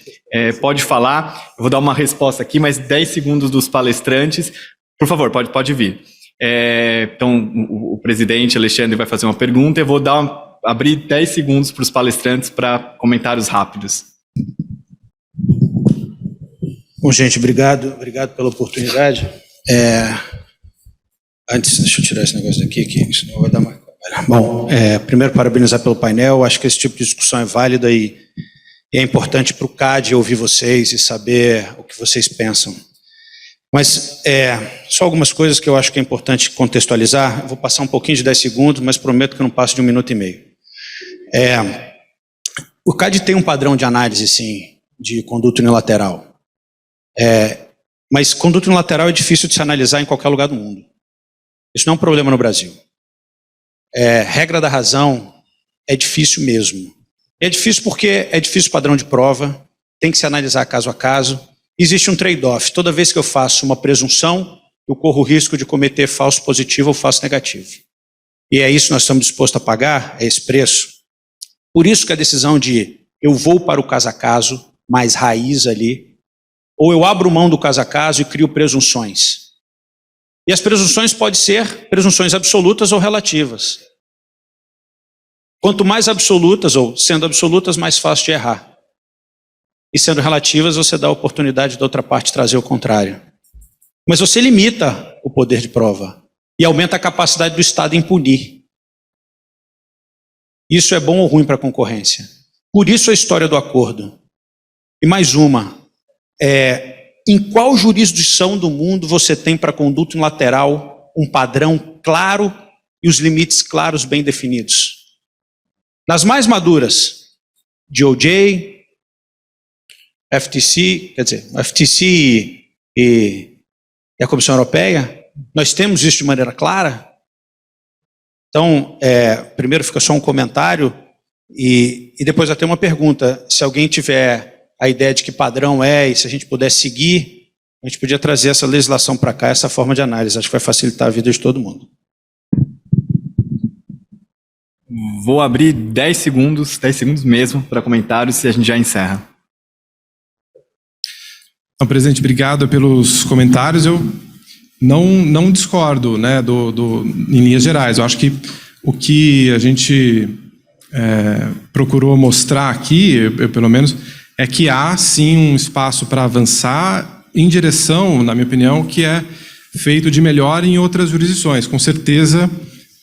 pode falar. Eu vou dar uma resposta aqui, mas 10 segundos dos palestrantes. Por favor, pode vir. Então, o presidente Alexandre vai fazer uma pergunta. Eu vou abrir 10 segundos para os palestrantes para comentários rápidos. Bom, gente, obrigado pela oportunidade. Antes, deixa eu tirar esse negócio daqui, que senão vai dar mais. Bom, primeiro, parabenizar pelo painel. Acho que esse tipo de discussão é válida e é importante para o CAD ouvir vocês e saber o que vocês pensam. Mas só algumas coisas que eu acho que é importante contextualizar. Eu vou passar um pouquinho de 10 segundos, mas prometo que eu não passo de 1 minuto e meio. O CAD tem um padrão de análise, sim, de conduta unilateral. Mas conduta unilateral é difícil de se analisar em qualquer lugar do mundo. Isso não é um problema no Brasil. Regra da razão é difícil mesmo. É difícil porque é difícil o padrão de prova, tem que se analisar caso a caso. Existe um trade-off. Toda vez que eu faço uma presunção, eu corro o risco de cometer falso positivo ou falso negativo. E é isso que nós estamos dispostos a pagar, é esse preço. Por isso que a decisão de eu vou para o caso a caso, mais raiz ali, ou eu abro mão do caso a caso e crio presunções. E as presunções podem ser presunções absolutas ou relativas. Quanto mais absolutas, ou sendo absolutas, mais fácil de errar. E sendo relativas, você dá a oportunidade da outra parte trazer o contrário. Mas você limita o poder de prova e aumenta a capacidade do Estado em punir. Isso é bom ou ruim para a concorrência? Por isso a história do acordo. E mais uma, em qual jurisdição do mundo você tem para conduta unilateral um padrão claro e os limites claros bem definidos? Nas mais maduras, DOJ, FTC, quer dizer, FTC e a Comissão Europeia, nós temos isso de maneira clara. Então, primeiro fica só um comentário e depois até uma pergunta. Se alguém tiver a ideia de que padrão e se a gente puder seguir, a gente podia trazer essa legislação para cá, essa forma de análise. Acho que vai facilitar a vida de todo mundo. Vou abrir 10 segundos mesmo, para comentários e a gente já encerra. Então, presidente, obrigado pelos comentários. Eu não discordo, né, em linhas gerais. Eu acho que o que a gente procurou mostrar aqui, eu, pelo menos, é que há sim um espaço para avançar em direção, na minha opinião, que é feito de melhor em outras jurisdições. Com certeza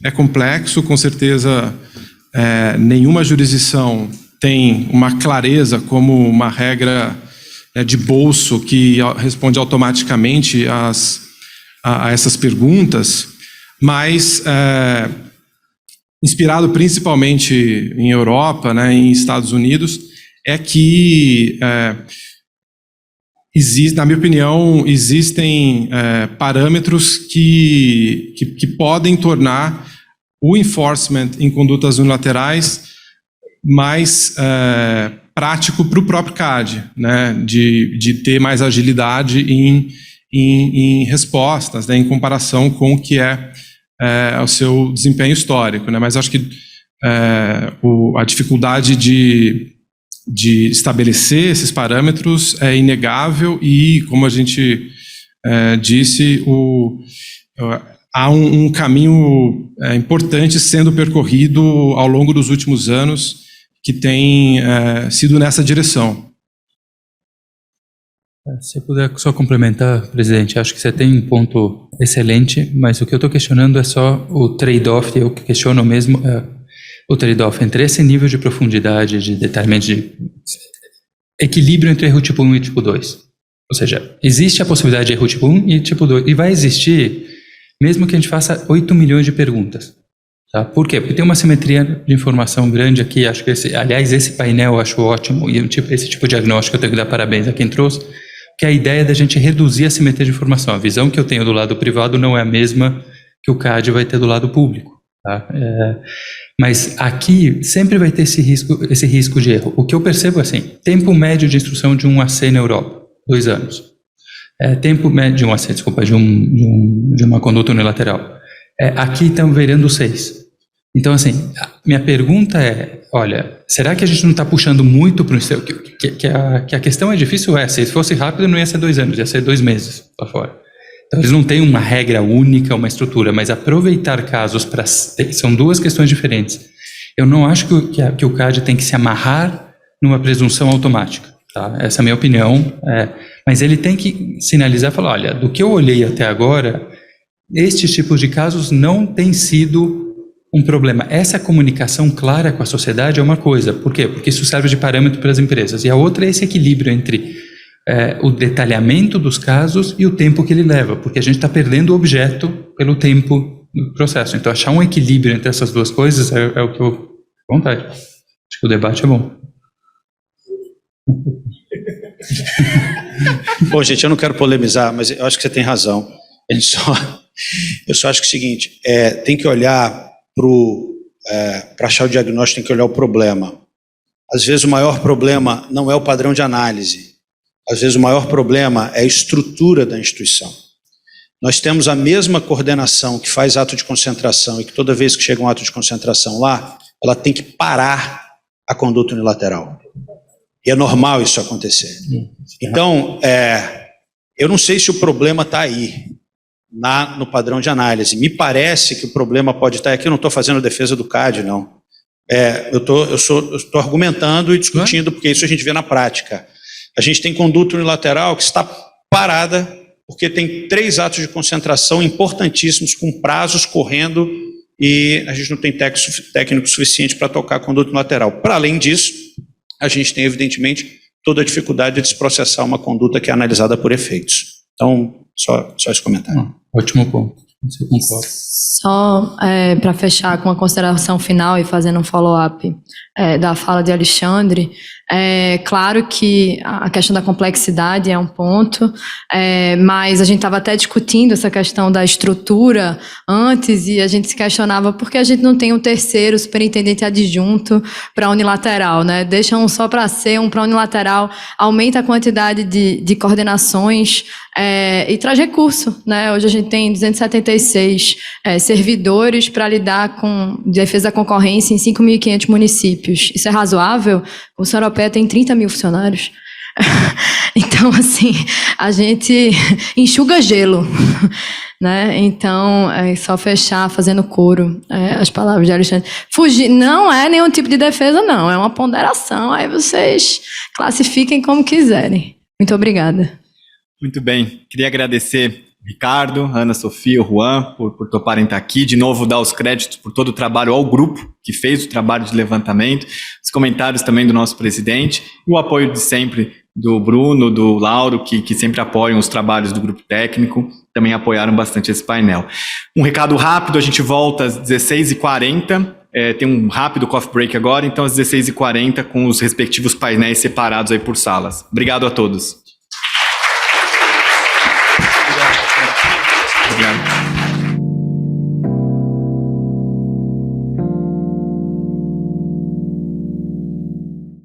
é complexo, com certeza nenhuma jurisdição tem uma clareza como uma regra de bolso que responde automaticamente a essas perguntas, mas inspirado principalmente em Europa, né, em Estados Unidos, é que, na minha opinião, existem parâmetros que podem tornar o enforcement em condutas unilaterais mais prático para o próprio CAD, né, de ter mais agilidade em respostas, né, em comparação com o que é o seu desempenho histórico, né, mas acho que a dificuldade de estabelecer esses parâmetros é inegável e, como a gente disse, há um caminho importante sendo percorrido ao longo dos últimos anos que tem sido nessa direção. Se eu puder só complementar, presidente, acho que você tem um ponto excelente, mas o que eu estou questionando é só o trade-off, eu questiono mesmo o trade-off entre esse nível de profundidade, de detalhamento, de equilíbrio entre erro tipo 1 e tipo 2. Ou seja, existe a possibilidade de erro tipo 1 e tipo 2, e vai existir mesmo que a gente faça 8 milhões de perguntas. Tá? Por quê? Porque tem uma simetria de informação grande aqui, acho que esse painel eu acho ótimo, e esse tipo de diagnóstico eu tenho que dar parabéns a quem trouxe, que é a ideia da gente reduzir a simetria de informação. A visão que eu tenho do lado privado não é a mesma que o CAD vai ter do lado público. Tá? Mas aqui sempre vai ter esse risco de erro. O que eu percebo é assim, tempo médio de instrução de um AC na Europa, 2 anos. Tempo médio de um AC, desculpa, de uma conduta unilateral. Aqui estão virando 6. Então, assim, minha pergunta é, olha, será que a gente não está puxando muito para o que a questão é difícil? Se fosse rápido não ia ser 2 anos, ia ser 2 meses lá fora. Então, eles não têm uma regra única, uma estrutura, mas aproveitar casos para... São 2 questões diferentes. Eu não acho que o CAD tem que se amarrar numa presunção automática. Tá? Essa é a minha opinião. Mas ele tem que sinalizar e falar, olha, do que eu olhei até agora, estes tipos de casos não têm sido um problema. Essa comunicação clara com a sociedade é uma coisa. Por quê? Porque isso serve de parâmetro para as empresas. E a outra é esse equilíbrio entre o detalhamento dos casos e o tempo que ele leva, porque a gente está perdendo o objeto pelo tempo do processo. Então, achar um equilíbrio entre essas 2 coisas é o que eu... vontade. Acho que o debate é bom. Bom, gente, eu não quero polemizar, mas eu acho que você tem razão. Eu só acho que é o seguinte, tem que olhar para achar o diagnóstico, tem que olhar o problema. Às vezes o maior problema não é o padrão de análise. Às vezes o maior problema é a estrutura da instituição. Nós temos a mesma coordenação que faz ato de concentração e que toda vez que chega um ato de concentração lá, ela tem que parar a conduta unilateral. E é normal isso acontecer. Então, eu não sei se o problema está aí, no padrão de análise. Me parece que o problema pode estar aqui, eu não estou fazendo defesa do CAD, não. Eu estou argumentando e discutindo, porque isso a gente vê na prática. A gente tem conduta unilateral que está parada, porque tem 3 atos de concentração importantíssimos, com prazos correndo, e a gente não tem técnico suficiente para tocar a conduta unilateral. Para além disso, a gente tem, evidentemente, toda a dificuldade de se processar uma conduta que é analisada por efeitos. Então, só esse comentário. Ótimo ponto. Você concorda? Só para fechar com uma consideração final e fazendo um follow-up da fala de Alexandre, claro que a questão da complexidade é um ponto, mas a gente estava até discutindo essa questão da estrutura antes e a gente se questionava por que a gente não tem um terceiro superintendente adjunto para unilateral, né? Deixa um só para ser, um para unilateral, aumenta a quantidade de coordenações e traz recurso, né? Hoje a gente tem 276 servidores para lidar com defesa da concorrência em 5.500 municípios. Isso é razoável? A União Europeia tem 30 mil funcionários. Então, assim, a gente enxuga gelo, né? Então, só fechar fazendo coro as palavras de Alexandre. Fugir não é nenhum tipo de defesa, não. É uma ponderação. Aí vocês classifiquem como quiserem. Muito obrigada. Muito bem. Queria agradecer Ricardo, Ana Sofia, o Juan, por toparem estar aqui. De novo, dar os créditos por todo o trabalho ao grupo que fez o trabalho de levantamento, os comentários também do nosso presidente e o apoio de sempre do Bruno, do Lauro, que sempre apoiam os trabalhos do grupo técnico, também apoiaram bastante esse painel. Um recado rápido, a gente volta às 16h40, tem um rápido coffee break agora, então às 16h40 com os respectivos painéis separados aí por salas. Obrigado a todos. Obrigado.